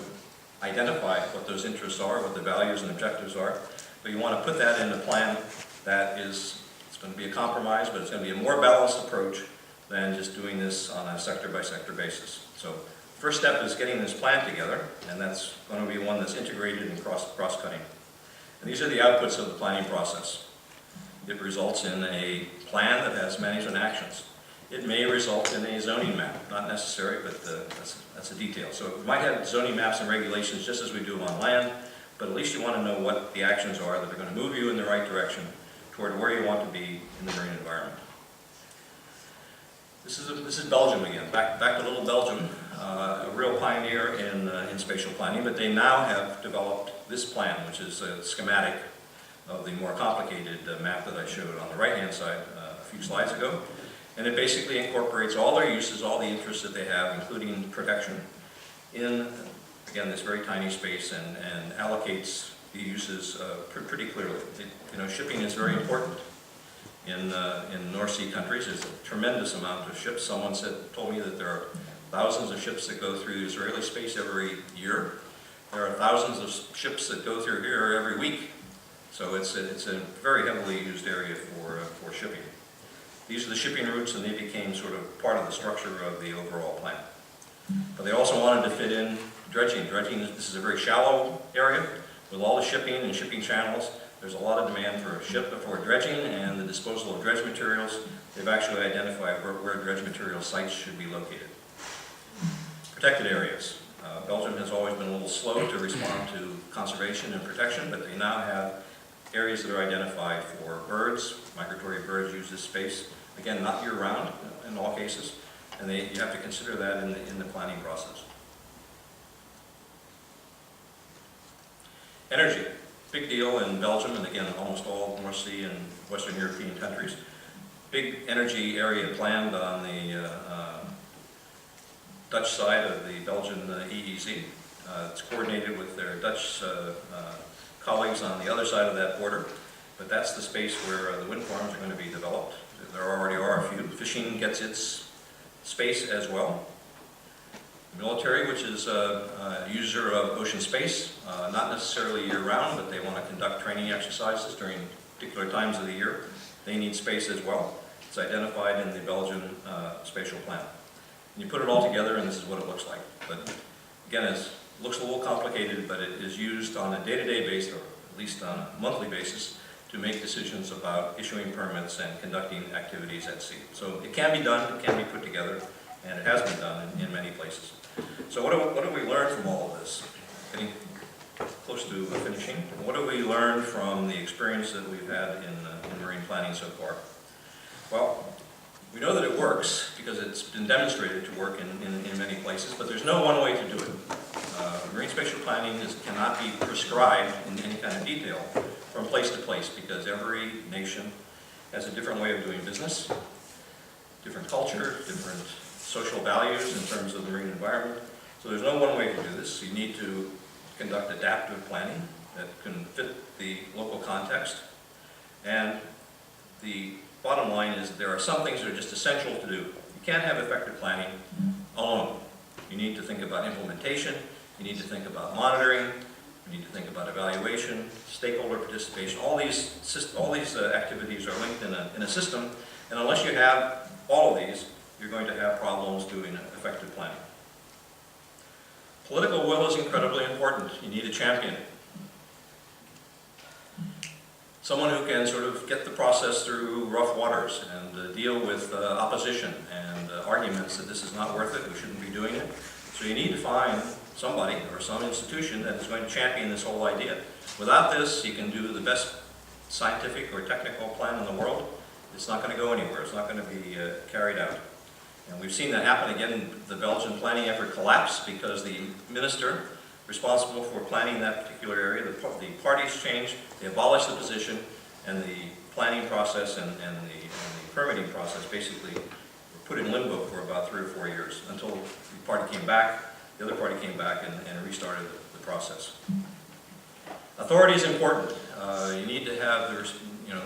identify what those interests are, what the values and objectives are, but you want to put that in a plan that is, it's going to be a compromise, but it's going to be a more balanced approach than just doing this on a sector by sector basis. So first step is getting this plan together, and that's going to be one that's integrated and cross-cutting. And these are the outputs of the planning process. It results in a plan that has management actions. It may result in a zoning map, not necessary, but that's a detail. So it might have zoning maps and regulations just as we do on land, but at least you want to know what the actions are that are going to move you in the right direction toward where you want to be in the marine environment. This is Belgium again. Back to little Belgium, a real pioneer in spatial planning, but they now have developed this plan, which is a schematic of the more complicated map that I showed on the right-hand side a few slides ago. And it basically incorporates all their uses, all the interests that they have, including protection, in, again, this very tiny space and allocates the uses pretty clearly. Shipping is very important. In North Sea countries, there's a tremendous amount of ships. Someone told me that there are thousands of ships that go through Israeli space every year. There are thousands of ships that go through here every week. So it's a very heavily used area for shipping. These are the shipping routes, and they became sort of part of the structure of the overall plan. But they also wanted to fit in dredging. This is a very shallow area with all the shipping and shipping channels. There's a lot of demand for dredging and the disposal of dredge materials. They've actually identified where dredge material sites should be located. Protected areas. Belgium has always been a little slow to respond to conservation and protection, but they now have areas that are identified for birds, migratory migratory birds use this space. Again, not year-round in all cases, and you have to consider that in the planning process. Energy, big deal in Belgium, and again, almost all North Sea and Western European countries. Big energy area planned on the Dutch side of the Belgian EEZ. It's coordinated with their Dutch colleagues on the other side of that border, but that's the space where the wind farms are going to be developed. There already are a few. Fishing gets its space as well. The military, which is a user of ocean space, not necessarily year-round, but they want to conduct training exercises during particular times of the year. They need space as well. It's identified in the Belgian spatial plan. And you put it all together, and this is what it looks like. But again, it looks a little complicated, but it is used on a day-to-day basis, or at least on a monthly basis, to make decisions about issuing permits and conducting activities at sea. So it can be done, it can be put together, and it has been done in many places. So what have we learned from all of this? Getting close to finishing. What have we learned from the experience that we've had in marine planning so far? Well, we know that it works because it's been demonstrated to work in many places, but there's no one way to do it. Marine spatial planning cannot be prescribed in any kind of detail from place to place because every nation has a different way of doing business, different culture, different social values in terms of the marine environment. So there's no one way to do this. You need to conduct adaptive planning that can fit the local context. And the bottom line is that there are some things that are just essential to do. You can't have effective planning alone. You need to think about implementation. You need to think about monitoring. You need to think about evaluation, stakeholder participation. All these activities are linked in a system, and unless you have all of these, you're going to have problems doing effective planning. Political will is incredibly important. You need a champion. Someone who can sort of get the process through rough waters and deal with opposition and arguments that this is not worth it, we shouldn't be doing it. So you need to find somebody or some institution that is going to champion this whole idea. Without this, you can do the best scientific or technical plan in the world. It's not going to go anywhere. It's not going to be carried out. And we've seen that happen again. The Belgian planning effort collapsed because the minister responsible for planning that particular area, the parties changed, they abolished the position, and the planning process and the permitting process basically were put in limbo for about 3 or 4 years until the party came back, the other party came back and restarted the process. Authority is important. You need to have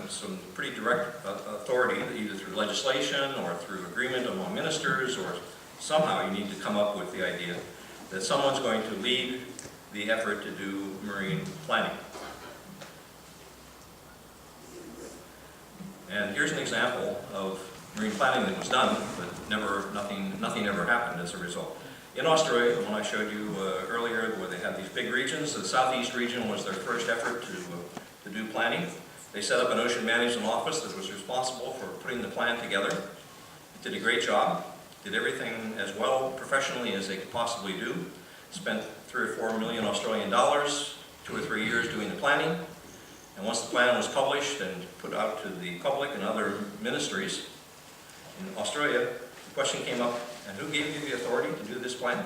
some pretty direct authority, either through legislation or through agreement among ministers, or somehow you need to come up with the idea that someone's going to lead the effort to do marine planning. And here's an example of marine planning that was done, but nothing ever happened as a result. In Australia, the one I showed you earlier, where they had these big regions, the southeast region was their first effort to do planning. They set up an ocean management office that was responsible for putting the plan together. It did a great job, did everything as well professionally as they could possibly do. Spent 3 or 4 million Australian dollars, 2 or 3 years doing the planning. And once the plan was published and put out to the public and other ministries in Australia, the question came up, and who gave you the authority to do this plan?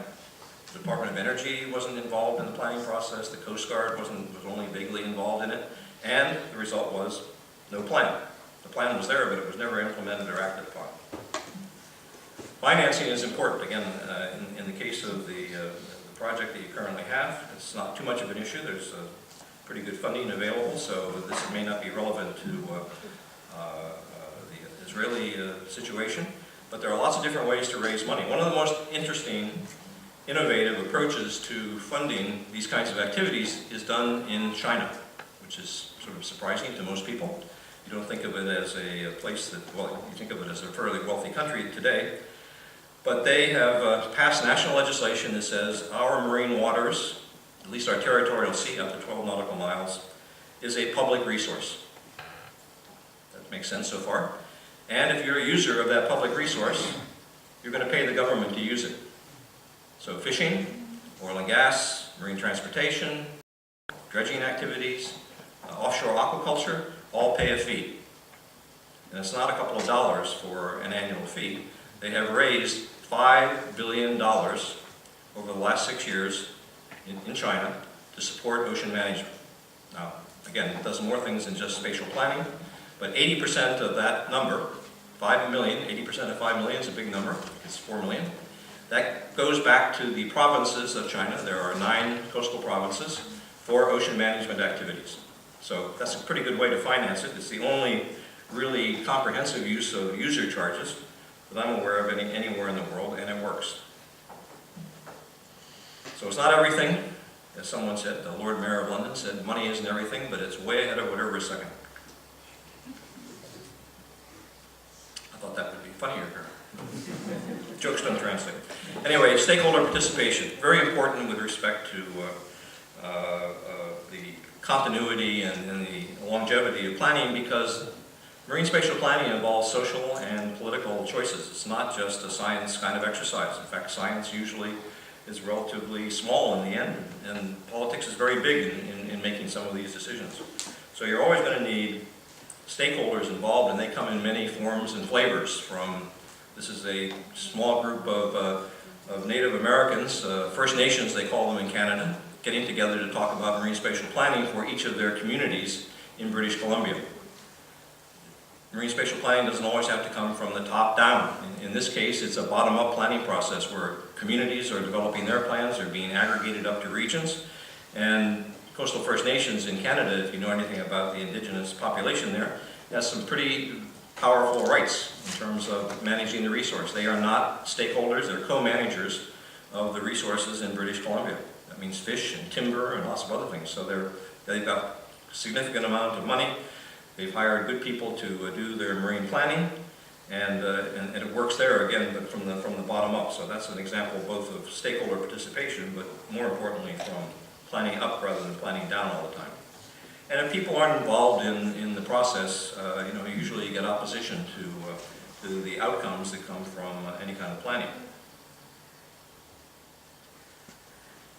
The Department of Energy wasn't involved in the planning process, the Coast Guard was only vaguely involved in it, and the result was no plan. The plan was there, but it was never implemented or acted upon. Financing is important. Again, in the case of the project that you currently have, it's not too much of an issue. There's pretty good funding available, so this may not be relevant to the Israeli situation, but there are lots of different ways to raise money. One of the most interesting, innovative approaches to funding these kinds of activities is done in China, which is sort of surprising to most people. You don't think of it as a place that, well, you think of it as a fairly wealthy country today, but they have passed national legislation that says our marine waters, at least our territorial sea up to 12 nautical miles, is a public resource. That makes sense so far. And if you're a user of that public resource, you're going to pay the government to use it. So fishing, oil and gas, marine transportation, dredging activities, offshore aquaculture, all pay a fee. and it's not a couple of dollars for an annual fee. They have raised $5 billion over the last 6 years in China to support ocean management. Now, again, it does more things than just spatial planning, but 80% of that number, 5 million, 80% of 5 million is a big number, it's 4 million. That goes back to the provinces of China. There are 9 coastal provinces for ocean management activities. So that's a pretty good way to finance it. It's the only really comprehensive use of user charges that I'm aware of anywhere in the world, and it works. So it's not everything, as someone said, the Lord Mayor of London said, money isn't everything, but it's way ahead of whatever is second. I thought that would be funnier here. Jokes don't translate. Anyway, stakeholder participation, very important with respect to the continuity and the longevity of planning, because marine spatial planning involves social and political choices. It's not just a science kind of exercise. In fact, science usually is relatively small in the end, and politics is very big in making some of these decisions. So you're always going to need stakeholders involved, and they come in many forms and flavors. From, this is a small group of Native Americans, First Nations they call them in Canada, getting together to talk about marine spatial planning for each of their communities in British Columbia. Marine spatial planning doesn't always have to come from the top down. In this case, it's a bottom-up planning process where communities are developing their plans, they're being aggregated up to regions, and coastal First Nations in Canada, if you know anything about the indigenous population there, has some pretty powerful rights in terms of managing the resource. They are not stakeholders, they're co-managers of the resources in British Columbia. That means fish and timber and lots of other things. So they've got a significant amount of money. They've hired good people to do their marine planning, and it works there again, but from the bottom up. So that's an example both of stakeholder participation, but more importantly from planning up rather than planning down all the time. And if people aren't involved in the process, you usually get opposition to the outcomes that come from any kind of planning.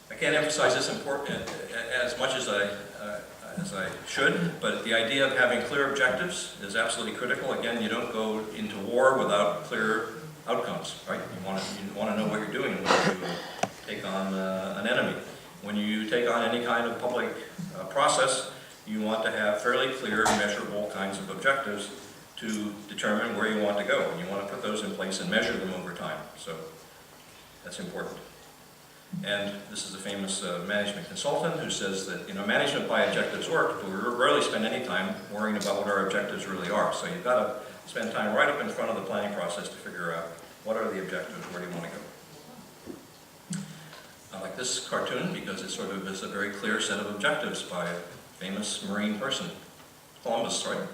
I can't emphasize this important as much as I should, but the idea of having clear objectives is absolutely critical. Again, you don't go into war without clear outcomes, right? You want to know what you're doing when you take on an enemy. When you take on any kind of public process, you want to have fairly clear, measurable kinds of objectives to determine where you want to go. And you want to put those in place and measure them over time. So that's important. And this is a famous management consultant who says that, management by objectives work, but we rarely spend any time worrying about what our objectives really are. So you've got to spend time right up in front of the planning process to figure out what are the objectives, where do you want to go. I like this cartoon because it sort of is a very clear set of objectives by a famous marine person, Columbus, right?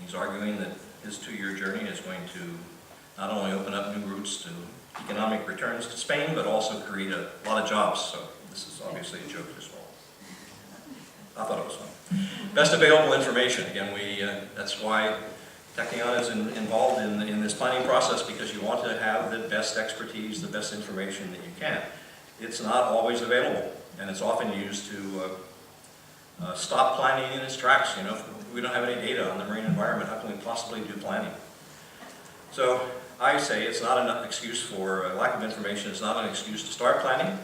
He's arguing that his 2-year journey is going to not only open up new routes to economic returns to Spain, but also create a lot of jobs. So this is obviously a joke as well. I thought it was fun. Best available information. Again, that's why Technion is involved in this planning process, because you want to have the best expertise, the best information that you can. It's not always available, and it's often used to stop planning in its tracks. If we don't have any data on the marine environment, how can we possibly do planning? So I say it's not an excuse for lack of information. It's not an excuse to start planning.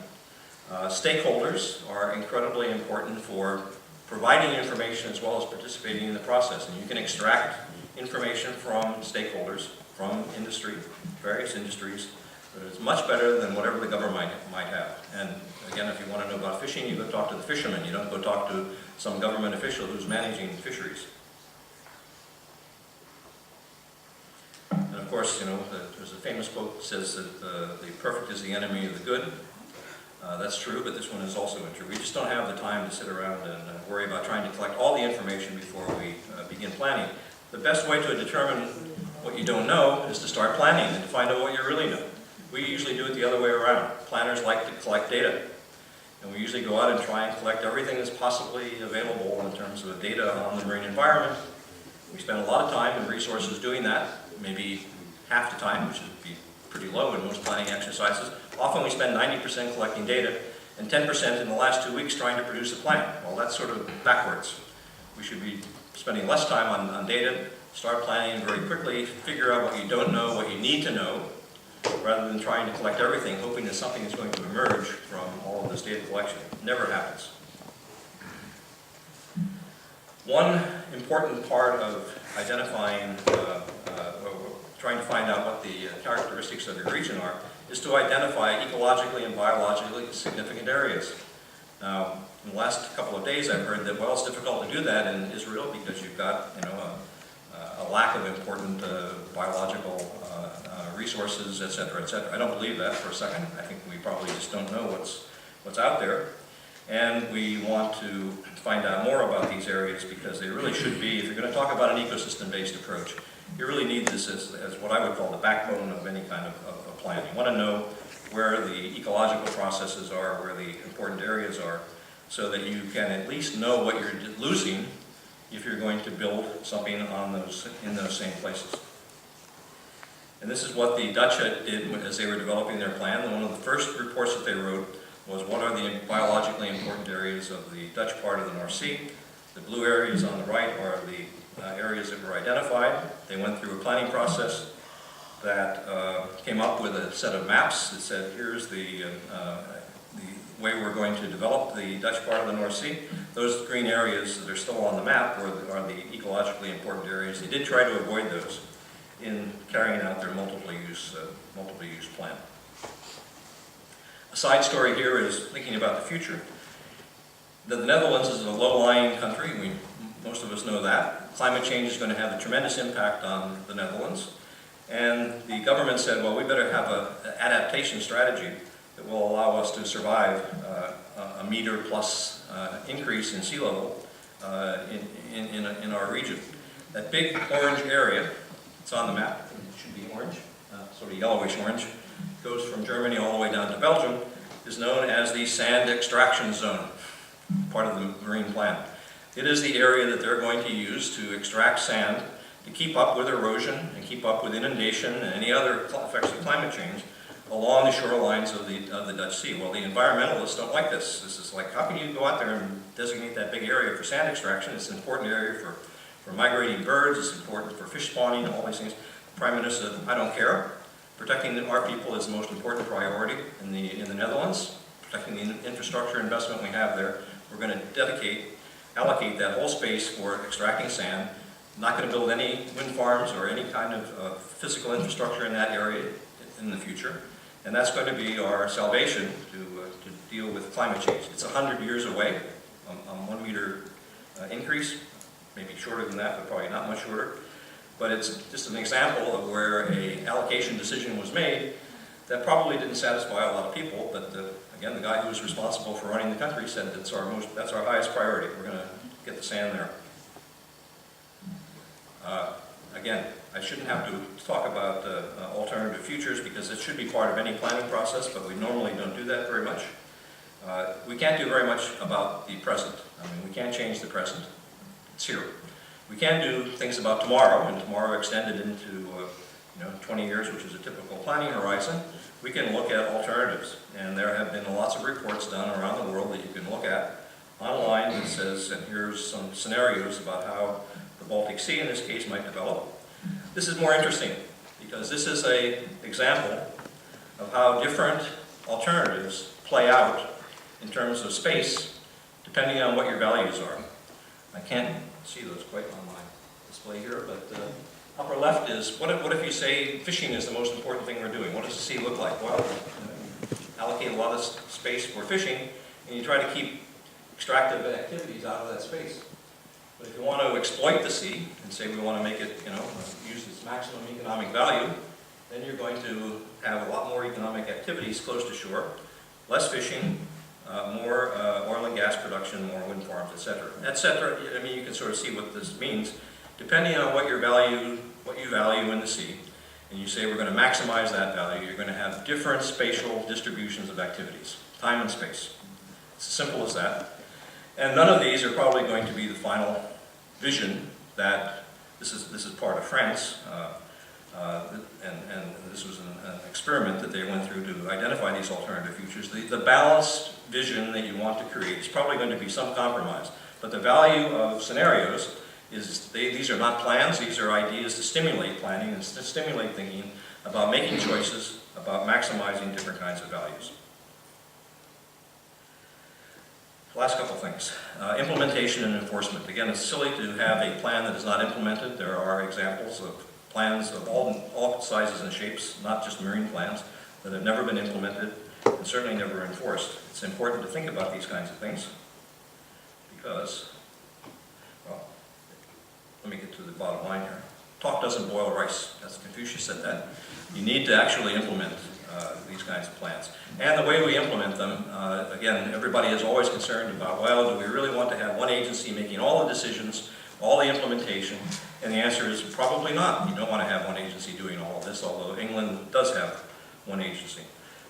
Stakeholders are incredibly important for providing information as well as participating in the process. And you can extract information from stakeholders, from industry, various industries, but it's much better than whatever the government might have. And again, if you want to know about fishing, you go talk to the fishermen. You don't go talk to some government official who's managing fisheries. And of course, there's a famous quote that says that the perfect is the enemy of the good. That's true, but this one is also true. We just don't have the time to sit around and worry about trying to collect all the information before we begin planning. The best way to determine what you don't know is to start planning and to find out what you really know. We usually do it the other way around. Planners like to collect data. And we usually go out and try and collect everything that's possibly available in terms of data on the marine environment. We spend a lot of time and resources doing that, maybe half the time, which would be pretty low in most planning exercises. Often we spend 90% collecting data and 10% in the last 2 weeks trying to produce a plan. Well, that's sort of backwards. We should be spending less time on data, start planning very quickly, figure out what you don't know, what you need to know, rather than trying to collect everything, hoping that something is going to emerge from all of this data collection. It never happens. One important part of identifying, trying to find out what the characteristics of your region are, is to identify ecologically and biologically significant areas. Now, in the last couple of days I've heard that, well, it's difficult to do that in Israel because you've got, a lack of important biological resources, et cetera, et cetera. I don't believe that for a second. I think we probably just don't know what's out there. And we want to find out more about these areas because they really should be, if you're going to talk about an ecosystem-based approach, you really need this as what I would call the backbone of any kind of plan. You want to know where the ecological processes are, where the important areas are, so that you can at least know what you're losing if you're going to build something in those same places. And this is what the Dutch did as they were developing their plan. One of the first reports that they wrote was what are the biologically important areas of the Dutch part of the North Sea. The blue areas on the right are the areas that were identified. They went through a planning process that came up with a set of maps that said, here's the way we're going to develop the Dutch part of the North Sea. Those green areas that are still on the map are the ecologically important areas. They did try to avoid those in carrying out their multiple use plan. A side story here is thinking about the future. The Netherlands is a low-lying country. Most of us know that. Climate change is going to have a tremendous impact on the Netherlands. And the government said, well, we better have an adaptation strategy that will allow us to survive a meter plus increase in sea level in our region. That big orange area, it's on the map, it should be orange, sort of yellowish orange, goes from Germany all the way down to Belgium, is known as the sand extraction zone, part of the marine plan. It is the area that they're going to use to extract sand to keep up with erosion and keep up with inundation and any other effects of climate change along the shorelines of the Dutch Sea. Well, the environmentalists don't like this. This is like, how can you go out there and designate that big area for sand extraction? It's an important area for migrating birds, it's important for fish spawning, all these things. The Prime Minister said, I don't care. Protecting our people is the most important priority in the Netherlands. Protecting the infrastructure investment we have there. We're going to allocate that whole space for extracting sand. Not going to build any wind farms or any kind of physical infrastructure in that area in the future. And that's going to be our salvation to deal with climate change. It's 100 years away on 1 meter increase, maybe shorter than that, but probably not much shorter. But it's just an example of where an allocation decision was made that probably didn't satisfy a lot of people, but again, the guy who was responsible for running the country said that's our highest priority. We're going to get the sand there. Again, I shouldn't have to talk about alternative futures because it should be part of any planning process, but we normally don't do that very much. We can't do very much about the present. I mean, we can't change the present. It's here. We can do things about tomorrow, and tomorrow extended into 20 years, which is a typical planning horizon. We can look at alternatives, and there have been lots of reports done around the world that you can look at online that says, and here's some scenarios about how the Baltic Sea in this case might develop. This is more interesting because this is an example of how different alternatives play out in terms of space depending on what your values are. I can't see those quite on my display here, but upper left is, what if you say fishing is the most important thing we're doing? What does the sea look like? Well, allocate a lot of space for fishing, and you try to keep extractive activities out of that space. But if you want to exploit the sea, and say we want to make it, use its maximum economic value, then you're going to have a lot more economic activities close to shore, less fishing, more oil and gas production, more wind farms, etc., etc. I mean, you can sort of see what this means. Depending on what you value in the sea, and you say we're going to maximize that value, you're going to have different spatial distributions of activities, time and space. It's as simple as that. And none of these are probably going to be the final vision that this is part of France, and this was an experiment that they went through to identify these alternative futures. The balanced vision that you want to create is probably going to be some compromise, but the value of scenarios these are not plans, these are ideas to stimulate planning and to stimulate thinking about making choices, about maximizing different kinds of values. Last couple things. Implementation and enforcement. Again, it's silly to have a plan that is not implemented. There are examples of plans of all sizes and shapes, not just marine plans, that have never been implemented and certainly never enforced. It's important to think about these kinds of things because, well, let me get to the bottom line here. Talk doesn't boil rice. That's Confucius said that. You need to actually implement these kinds of plans. And the way we implement them, again, everybody is always concerned about, well, do we really want to have one agency making all the decisions, all the implementation? And the answer is probably not. You don't want to have one agency doing all of this, although England does have one agency.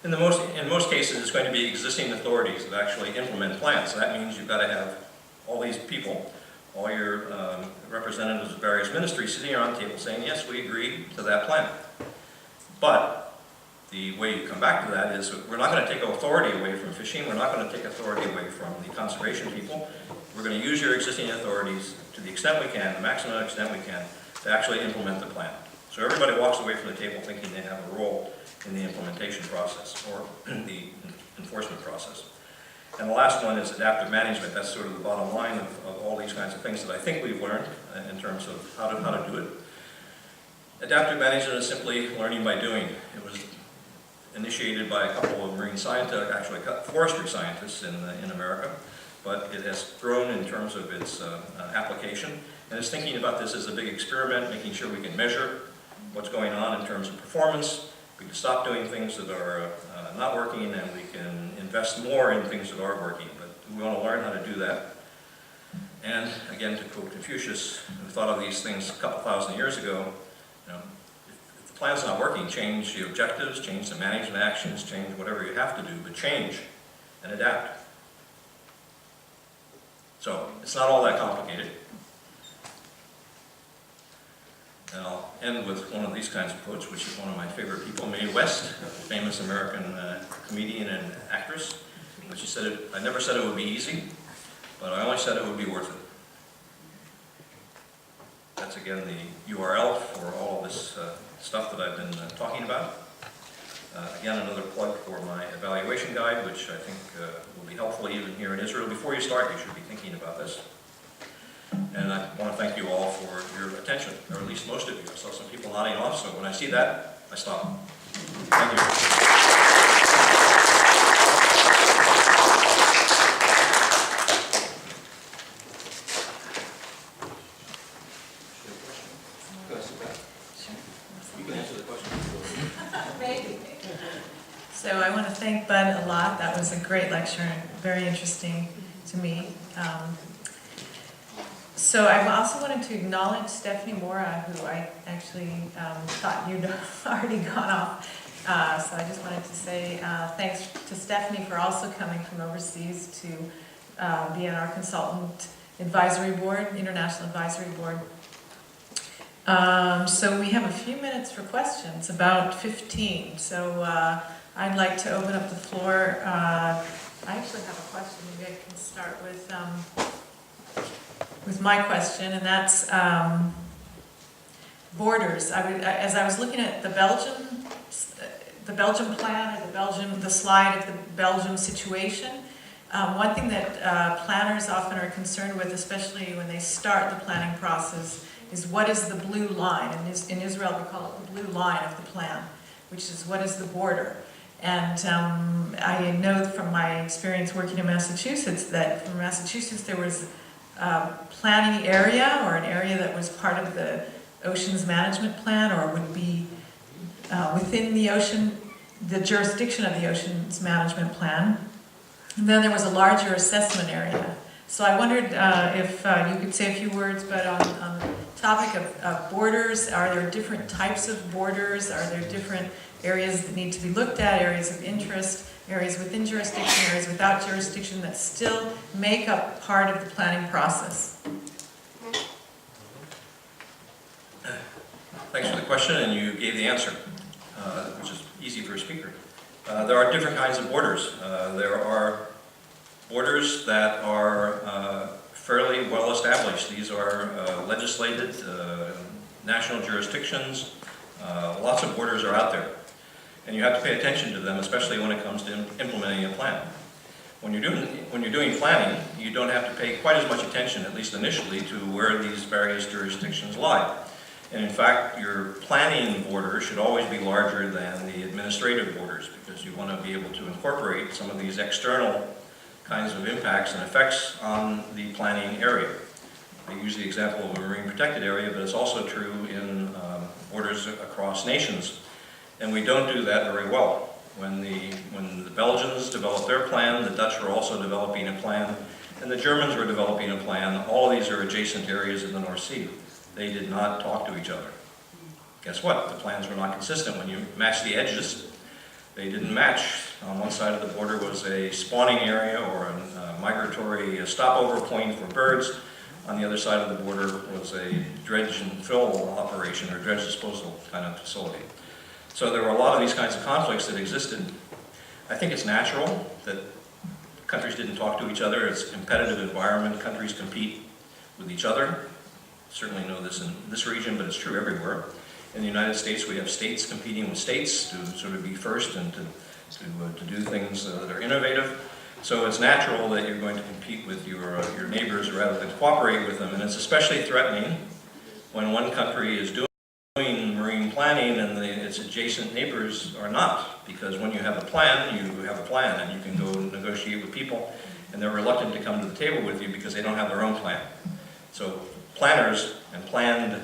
In most cases, it's going to be existing authorities that actually implement plans. So that means you've got to have all these people, all your representatives of various ministries sitting around the table saying, yes, we agree to that plan. But the way you come back to that is we're not going to take authority away from fishing. We're not going to take authority away from the conservation people. We're going to use your existing authorities to the extent we can, the maximum extent we can, to actually implement the plan. So everybody walks away from the table thinking they have a role in the implementation process or the enforcement process. And the last one is adaptive management. That's sort of the bottom line of all these kinds of things that I think we've learned in terms of how to do it. Adaptive management is simply learning by doing. It was initiated by a couple of marine scientists, actually forestry scientists in America, but it has grown in terms of its application. And it's thinking about this as a big experiment, making sure we can measure what's going on in terms of performance. We can stop doing things that are not working, and we can invest more in things that are working. But we want to learn how to do that. And again, to quote Confucius, who thought of these things a couple thousand years ago, you know, if the plan's not working, change the objectives, change the management actions, change whatever you have to do, but change and adapt. So it's not all that complicated. And I'll end with one of these kinds of quotes, which is one of my favorite people, Mae West, a famous American comedian and actress. But she said, I never said it would be easy, but I only said it would be worth it. That's again the URL for all of this stuff that I've been talking about. Again, another plug for my evaluation guide, which I think will be helpful even here in Israel. Before you start, you should be thinking about this. And I want to thank you all for your attention, or at least most of you. I saw some people nodding off, so when I see that, I stop. Thank you. You can answer the question. Maybe. So I want to thank Bud a lot. That was a great lecture and very interesting to me. So I also wanted to acknowledge Stephanie Mora, who I actually thought you'd already gone off. So I just wanted to say thanks to Stephanie for also coming from overseas to be on our consultant advisory board, international advisory board. So we have a few minutes for questions, about 15. So I'd like to open up the floor. I actually have a question. Maybe I can start with my question, and that's borders. As I was looking at the Belgium plan, or the slide of the Belgium situation, one thing that planners often are concerned with, especially when they start the planning process, is what is the blue line? And in Israel, we call it the blue line of the plan, which is what is the border. And I know from my experience working in Massachusetts that from Massachusetts there was a planning area, or an area that was part of the Oceans Management Plan, or would be within the ocean, the jurisdiction of the Oceans Management Plan. And then there was a larger assessment area. So I wondered if you could say a few words, but on the topic of borders, are there different types of borders? Are there different areas that need to be looked at, areas of interest, areas within jurisdiction, areas without jurisdiction that still make up part of the planning process? Thanks for the question, and you gave the answer, which is easy for a speaker. There are different kinds of borders. There are borders that are fairly well established. These are legislated, national jurisdictions. Lots of borders are out there. And you have to pay attention to them, especially when it comes to implementing a plan. When you're doing planning, you don't have to pay quite as much attention, at least initially, to where these various jurisdictions lie. And in fact, your planning border should always be larger than the administrative borders, because you want to be able to incorporate some of these external kinds of impacts and effects on the planning area. I use the example of a marine protected area, but it's also true in borders across nations. And we don't do that very well. When the Belgians developed their plan, the Dutch were also developing a plan, and the Germans were developing a plan. All of these are adjacent areas in the North Sea. They did not talk to each other. Guess what? The plans were not consistent. When you match the edges, they didn't match. On one side of the border was a spawning area or a migratory stopover point for birds. On the other side of the border was a dredge and fill operation or dredge disposal kind of facility. So there were a lot of these kinds of conflicts that existed. I think it's natural that countries didn't talk to each other. It's a competitive environment. Countries compete with each other. Certainly know this in this region, but it's true everywhere. In the United States, we have states competing with states to sort of be first and to do things that are innovative. So it's natural that you're going to compete with your neighbors rather than cooperate with them. And it's especially threatening when one country is doing marine planning and its adjacent neighbors are not. Because when you have a plan, you have a plan, and you can go negotiate with people, and they're reluctant to come to the table with you because they don't have their own plan. So planners and planned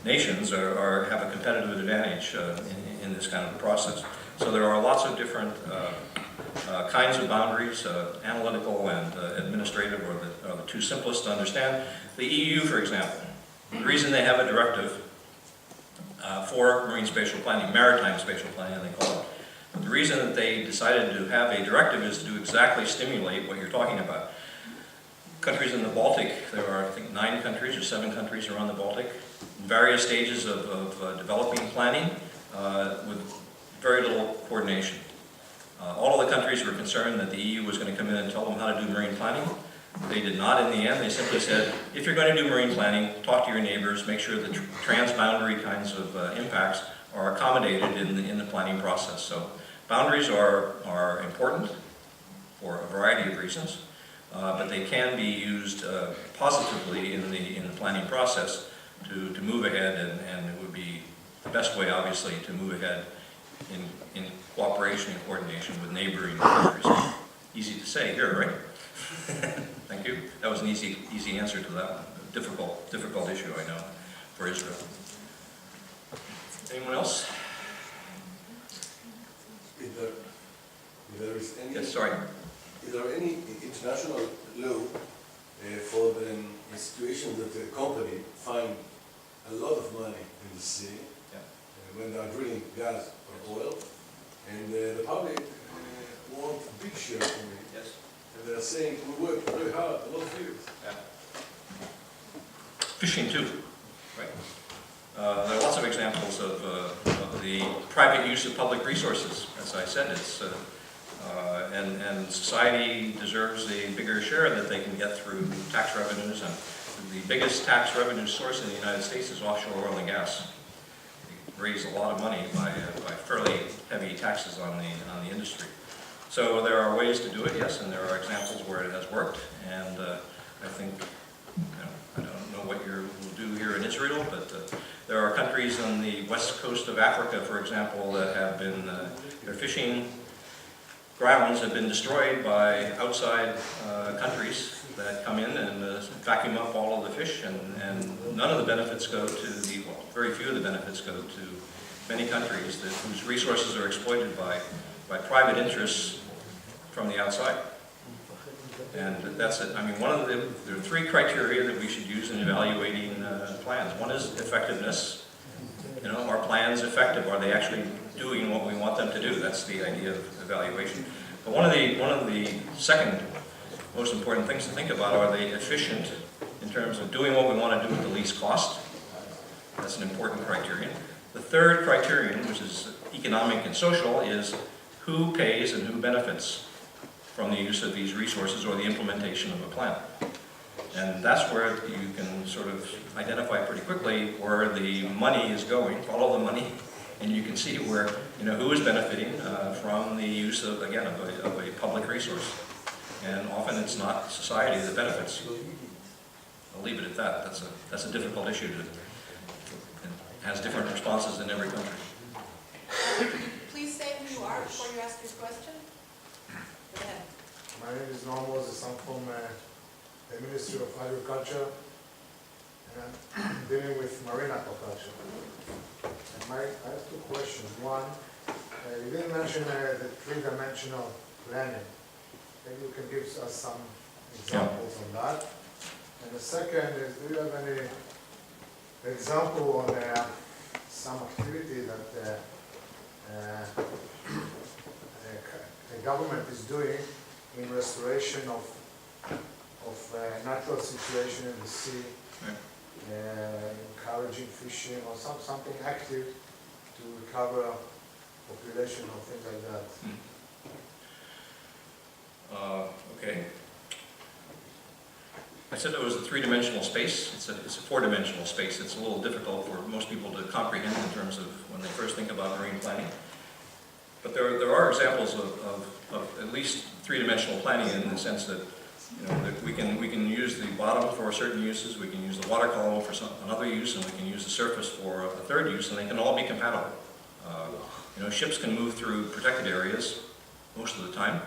nations have a competitive advantage in this kind of a process. So there are lots of different kinds of boundaries, analytical and administrative are the two simplest to understand. The EU, for example, the reason they have a directive for marine spatial planning, maritime spatial planning they call it, but the reason that they decided to have a directive is to exactly stimulate what you're talking about. Countries in the Baltic, there are I think 9 countries or 7 countries around the Baltic, in various stages of developing planning with very little coordination. All of the countries were concerned that the EU was going to come in and tell them how to do marine planning. They did not in the end. They simply said, if you're going to do marine planning, talk to your neighbors, make sure that transboundary kinds of impacts are accommodated in the planning process. So boundaries are important for a variety of reasons, but they can be used positively in the planning process to move ahead, and it would be the best way, obviously, to move ahead in cooperation and coordination with neighboring countries. Easy to say here, right? Thank you. That was an easy answer to that one. Difficult issue, I know, for Israel. Anyone else? If there is any, yes, sorry. Is there any international law for the situation that the company find a lot of money in the sea when they are drilling gas or oil, and the public want a big share from it? Yes. And they are saying we work very hard, a lot of years. Yeah. Fishing too, right? There are lots of examples of the private use of public resources. As I said, it's and society deserves a bigger share that they can get through tax revenues. And the biggest tax revenue source in the United States is offshore oil and gas. They raise a lot of money by fairly heavy taxes on the industry. So there are ways to do it, yes, and there are examples where it has worked. And I think, I don't know what you will do here in Israel, but there are countries on the west coast of Africa, for example, that have been, their fishing grounds have been destroyed by outside countries that come in and vacuum up all of the fish, and none of the benefits go to very few of the benefits go to many countries whose resources are exploited by private interests from the outside. And that's it. I mean, there are 3 criteria that we should use in evaluating plans. One is effectiveness. Are plans effective? Are they actually doing what we want them to do? That's the idea of evaluation. But one of the second most important things to think about, are they efficient in terms of doing what we want to do at the least cost? That's an important criterion. The third criterion, which is economic and social, is who pays and who benefits from the use of these resources or the implementation of a plan. And that's where you can sort of identify pretty quickly where the money is going, follow the money, and you can see where, who is benefiting from the use of, again, of a public resource. And often it's not society that benefits. I'll leave it at that. That's a difficult issue. It has different responses in every country. Please say who you are before you ask your question. Go ahead. My name is Noam Moses. I'm from the Ministry of Agriculture, and I'm dealing with marine aquaculture. And I have two questions. One, you didn't mention the three-dimensional planning. Maybe you can give us some examples on that. And the second is, do you have any example on some activity that the government is doing in restoration of natural situation in the sea, encouraging fishing or something active to recover population or things like that? Okay. I said it was a three-dimensional space. It's a four-dimensional space. It's a little difficult for most people to comprehend in terms of when they first think about marine planning. But there are examples of at least three-dimensional planning in the sense that that we can use the bottom for certain uses, we can use the water column for another use, and we can use the surface for a third use, and they can all be compatible. Ships can move through protected areas most of the time,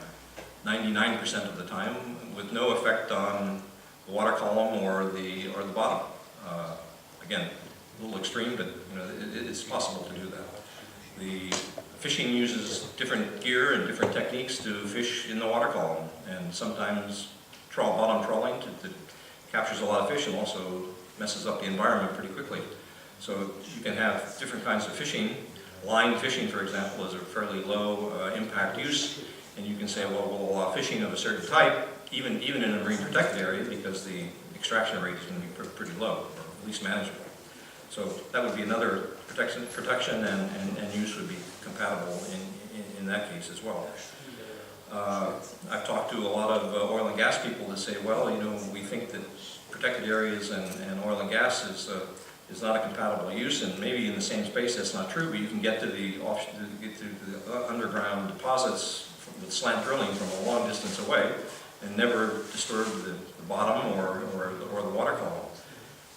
99% of the time, with no effect on the water column or the bottom. Again, a little extreme, but it's possible to do that. The fishing uses different gear and different techniques to fish in the water column, and sometimes bottom trawling that captures a lot of fish and also messes up the environment pretty quickly. So you can have different kinds of fishing. Line fishing, for example, is a fairly low impact use, and you can say, well, we'll allow fishing of a certain type, even in a marine protected area, because the extraction rate is going to be pretty low, or at least manageable. So that would be another protection and use would be compatible in that case as well. I've talked to a lot of oil and gas people that say, well, we think that protected areas and oil and gas is not a compatible use, and maybe in the same space that's not true, but you can get to the underground deposits with slant drilling from a long distance away and never disturb the bottom or the water column.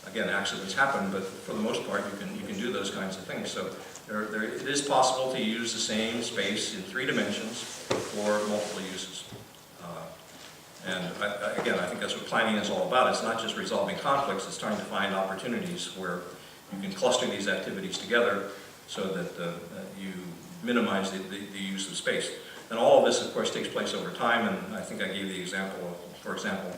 Again, accidents happen, but for the most part, you can do those kinds of things. So it is possible to use the same space in three dimensions for multiple uses. Again, I think that's what planning is all about. It's not just resolving conflicts, it's trying to find opportunities where you can cluster these activities together so that you minimize the use of space. And all of this, of course, takes place over time, and I think I gave the example of, for example,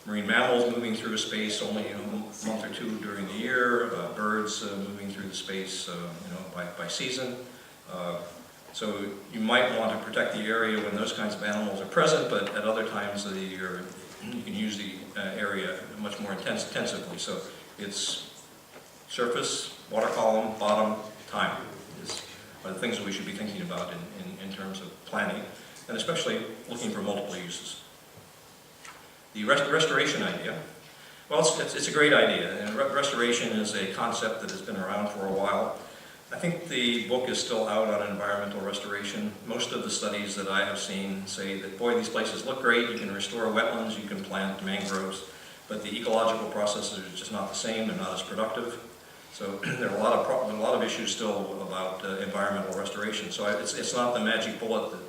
marine mammals moving through a space only a month or two during the year, birds moving through the space by season. So you might want to protect the area when those kinds of animals are present, but at other times of the year you can use the area much more intensively. So it's surface, water column, bottom, time are the things that we should be thinking about in terms of planning, and especially looking for multiple uses. The restoration idea, well, it's a great idea, and restoration is a concept that has been around for a while. I think the book is still out on environmental restoration. Most of the studies that I have seen say that, boy, these places look great, you can restore wetlands, you can plant mangroves, but the ecological processes are just not the same, they're not as productive. So there are a lot of issues still about environmental restoration. So it's not the magic bullet that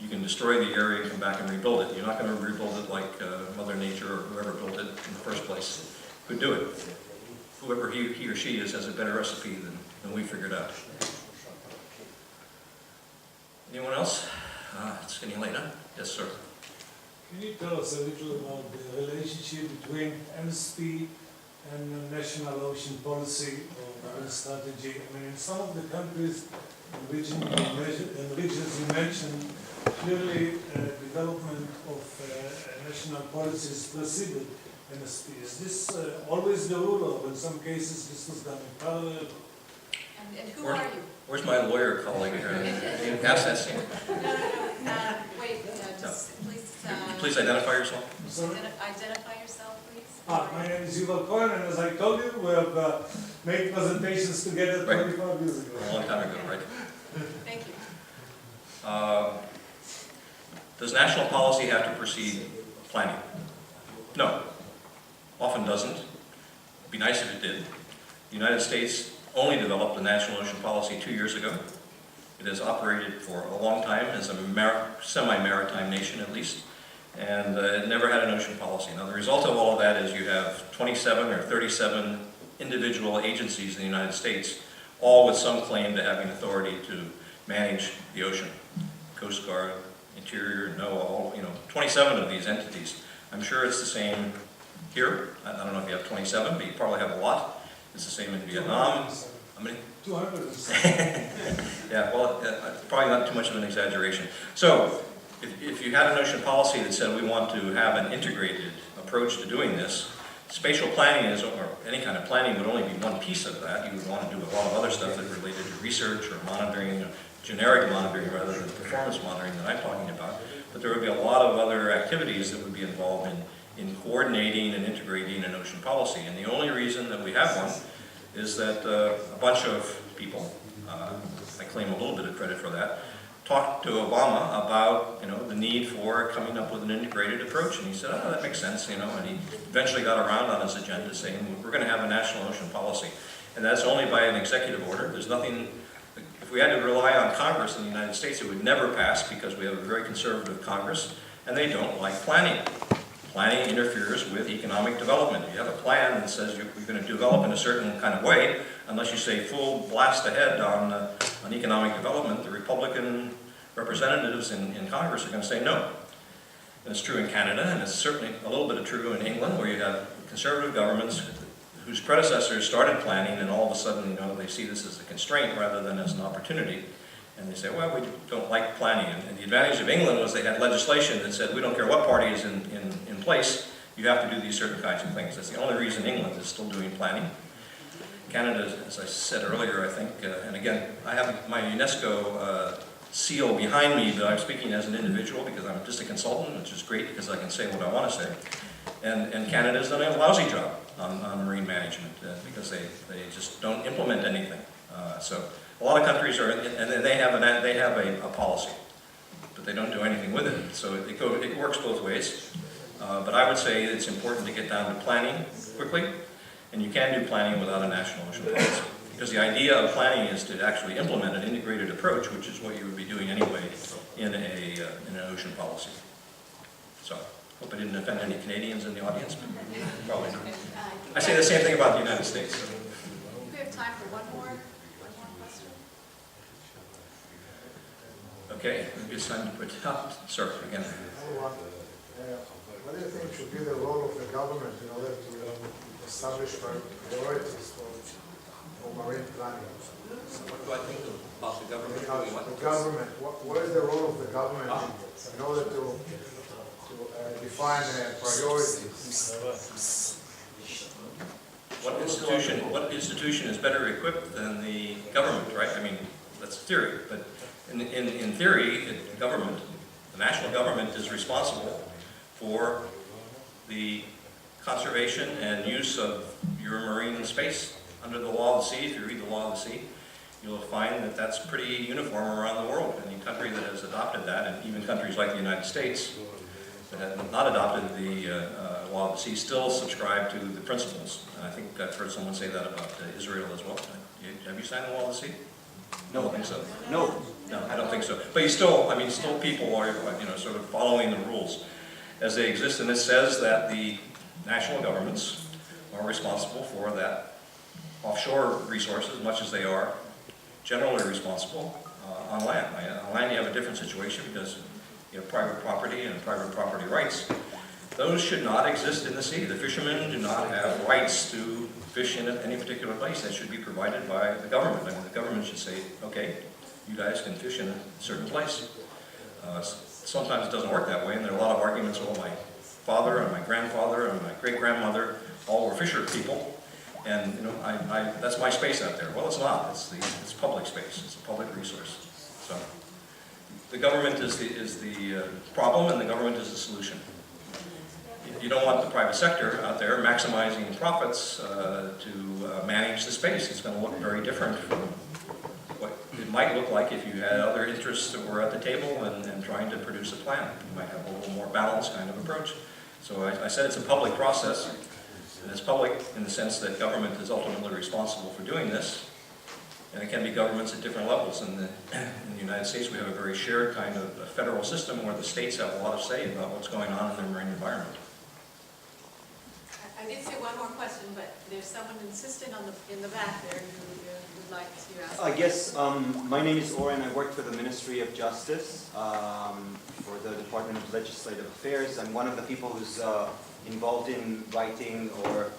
you can destroy the area and come back and rebuild it. You're not going to rebuild it like Mother Nature or whoever built it in the first place could do it. Whoever he or she is has a better recipe than we figured out. Anyone else? It's getting late, huh? Yes, sir. Can you tell us a little about the relationship between MSP and national ocean policy or marine strategy? I mean, in some of the countries and regions you mentioned, clearly development of national policies preceded MSP. Is this always the rule, or in some cases this was done in parallel? And who are you? Where's my lawyer colleague here? Can you pass that scene? Wait, just please... Please identify yourself. Sorry? Identify yourself, please. My name is Yuval Cohen, and as I told you, we have made presentations together Right. 25 years ago. A long time ago, right? Thank you. Does national policy have to precede planning? No. Often doesn't. It'd be nice if it did. The United States only developed a national ocean policy 2 years ago. It has operated for a long time as a semi-maritime nation at least, and it never had an ocean policy. Now the result of all of that is you have 27 or 37 individual agencies in the United States, all with some claim to having authority to manage the ocean. Coast Guard, Interior, NOAA, all, 27 of these entities. I'm sure it's the same here. I don't know if you have 27, but you probably have a lot. It's the same in Vietnam. How many? 200. Yeah, well, probably not too much of an exaggeration. So, if you had an ocean policy that said we want to have an integrated approach to doing this, spatial planning is, or any kind of planning would only be one piece of that. You would want to do a lot of other stuff that's related to research or monitoring, generic monitoring rather than performance monitoring that I'm talking about. But there would be a lot of other activities that would be involved in coordinating and integrating an ocean policy. And the only reason that we have one is that a bunch of people, I claim a little bit of credit for that, talked to Obama about the need for coming up with an integrated approach, and he said, oh, that makes sense, and he eventually got around on his agenda saying we're going to have a national ocean policy, and that's only by an executive order. There's nothing. If we had to rely on Congress in the United States, it would never pass because we have a very conservative Congress, and they don't like planning. Planning interferes with economic development. If you have a plan that says you're going to develop in a certain kind of way, unless you say full blast ahead on economic development, the Republican representatives in Congress are going to say no. And it's true in Canada, and it's certainly a little bit true in England, where you have conservative governments whose predecessors started planning, and all of a sudden, they see this as a constraint rather than as an opportunity. And they say, well, we don't like planning. And the advantage of England was they had legislation that said, we don't care what party is in place, you have to do these certain kinds of things. That's the only reason England is still doing planning. Canada, as I said earlier, I think, and again, I have my UNESCO seal behind me, but I'm speaking as an individual because I'm just a consultant, which is great because I can say what I want to say. And Canada's done a lousy job on marine management because they just don't implement anything. So a lot of countries are, and they have a policy, but they don't do anything with it. So it works both ways. But I would say it's important to get down to planning quickly, and you can do planning without a national ocean policy. Because the idea of planning is to actually implement an integrated approach, which is what you would be doing anyway in an ocean policy. So, hope I didn't offend any Canadians in the audience, but probably not. I say the same thing about the United States. We have time for one more question. Okay, maybe it's time to put sir, again. What do you think should be the role of the government in order to establish priorities for marine planning? What do I think about the government? The government, what is the role of the government in order to define priorities? What institution is better equipped than the government, right? I mean, that's theory, but in theory, the national government is responsible for the conservation and use of your marine space under the law of the sea. If you read the law of the sea, you'll find that that's pretty uniform around the world. Any country that has adopted that, and even countries like the United States that have not adopted the law of the sea, still subscribe to the principles. And I think I've heard someone say that about Israel as well. Have you signed the law of the sea? No, I don't think so. No, I don't think so. But still people are, sort of following the rules as they exist, and it says that the national governments are responsible for that offshore resources, as much as they are generally responsible on land. On land you have a different situation because you have private property and private property rights. Those should not exist in the sea. The fishermen do not have rights to fish in any particular place. That should be provided by the government. I mean, the government should say, okay, you guys can fish in a certain place. Sometimes it doesn't work that way, and there are a lot of arguments. Well, my father and my grandfather and my great-grandmother all were fisher people, and that's my space out there. Well, it's not. It's public space. It's a public resource. So the government is the problem, and the government is the solution. you don't want the private sector out there maximizing profits to manage the space. It's going to look very different from what it might look like if you had other interests that were at the table and trying to produce a plan. You might have a little more balanced kind of approach. So I said it's a public process, and it's public in the sense that government is ultimately responsible for doing this, and it can be governments at different levels. In the United States, we have a very shared kind of federal system where the states have a lot of say about what's going on in their marine environment. I did say one more question, but there's someone insisting in the back there who would like to ask. I guess my name is Oren. I work for the Ministry of Justice for the Department of Legislative Affairs. I'm one of the people who's involved in writing or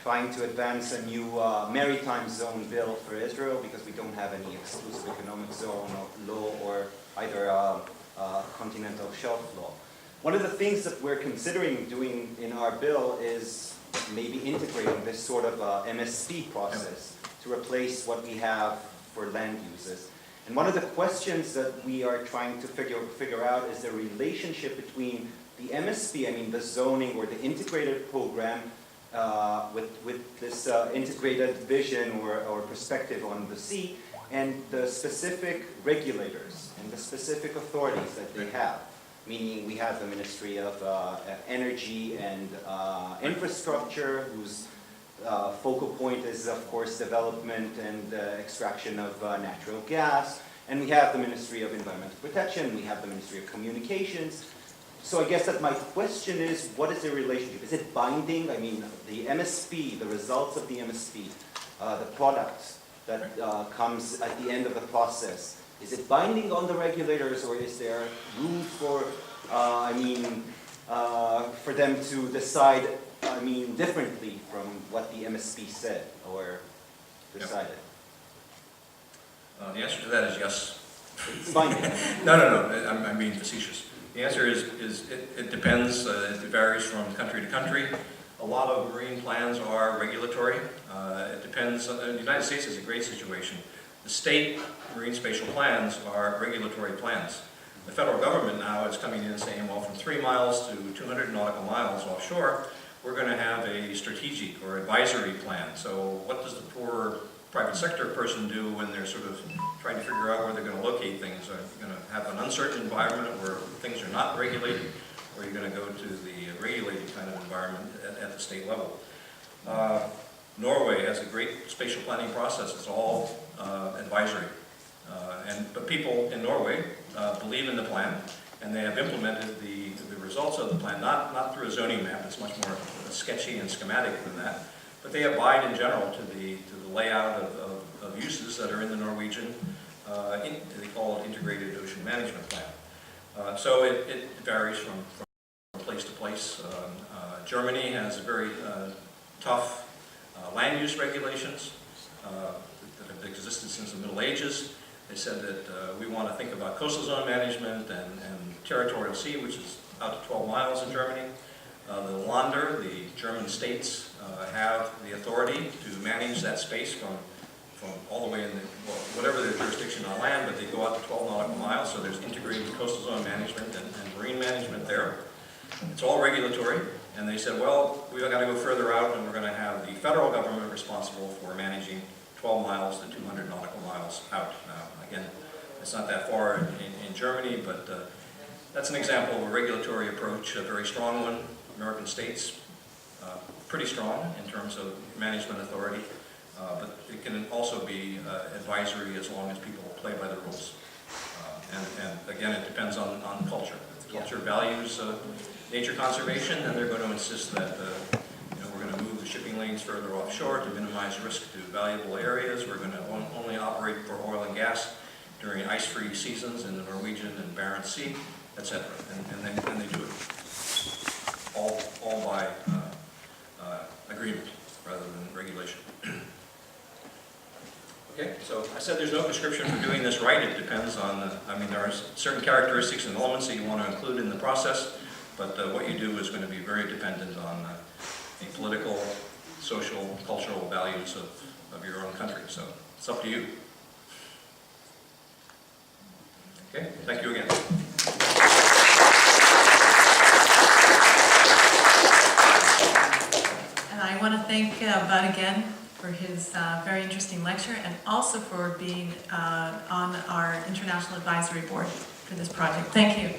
trying to advance a new maritime zone bill for Israel because we don't have any exclusive economic zone law or either continental shelf law. One of the things that we're considering doing in our bill is maybe integrating this sort of MSP process to replace what we have for land uses. And one of the questions that we are trying to figure out is the relationship between the MSP, I mean the zoning or the integrated program, with this integrated vision or perspective on the sea, and the specific regulators and the specific authorities that they have. Meaning we have the Ministry of Energy and Infrastructure, whose focal point is, of course, development and extraction of natural gas. And we have the Ministry of Environmental Protection, we have the Ministry of Communications. So I guess that my question is, what is the relationship? Is it binding? I mean, the MSP, the results of the MSP, the products that comes at the end of the process, is it binding on the regulators, or is there room for, for them to decide, differently from what the MSP said or decided? The answer to that is yes. It's binding. No, I'm being facetious. The answer is it depends. It varies from country to country. A lot of marine plans are regulatory. It depends. The United States is a great situation. The state marine spatial plans are regulatory plans. The federal government now is coming in and saying, well, from 3 miles to 200 nautical miles offshore, we're going to have a strategic or advisory plan. So what does the poor private sector person do when they're sort of trying to figure out where they're going to locate things? Are you going to have an uncertain environment where things are not regulated, or are you going to go to the regulated kind of environment at the state level? Norway has a great spatial planning process. It's all advisory. But people in Norway believe in the plan, and they have implemented the results of the plan, not through a zoning map. It's much more sketchy and schematic than that. But they abide in general to the layout of uses that are in the Norwegian, they call it Integrated Ocean Management Plan. So it varies from place to place. Germany has very tough land use regulations that have existed since the Middle Ages. They said that we want to think about coastal zone management and territorial sea, which is out to 12 miles in Germany. The Länder, the German states, have the authority to manage that space from all the way in whatever their jurisdiction on land, but they go out to 12 nautical miles, so there's integrated coastal zone management and marine management there. It's all regulatory, and they said, well, we've got to go further out, and we're going to have the federal government responsible for managing 12 miles to 200 nautical miles out. Now, again, it's not that far in Germany, but that's an example of a regulatory approach, a very strong one. American states, pretty strong in terms of management authority, but it can also be advisory as long as people play by the rules. And again, it depends on culture. If the culture values nature conservation, then they're going to insist that we're going to move the shipping lanes further offshore to minimize risk to valuable areas. We're going to only operate for oil and gas during ice-free seasons in the Norwegian and Barents Sea, etc. And they do it. All by agreement rather than regulation. Okay, so I said there's no prescription for doing this right. It depends on, there are certain characteristics and elements that you want to include in the process, but what you do is going to be very dependent on the political, social, cultural values of your own country. So it's up to you. Okay, thank you again. Abad again for his very interesting lecture and also for being on our International Advisory Board for this project. Thank you.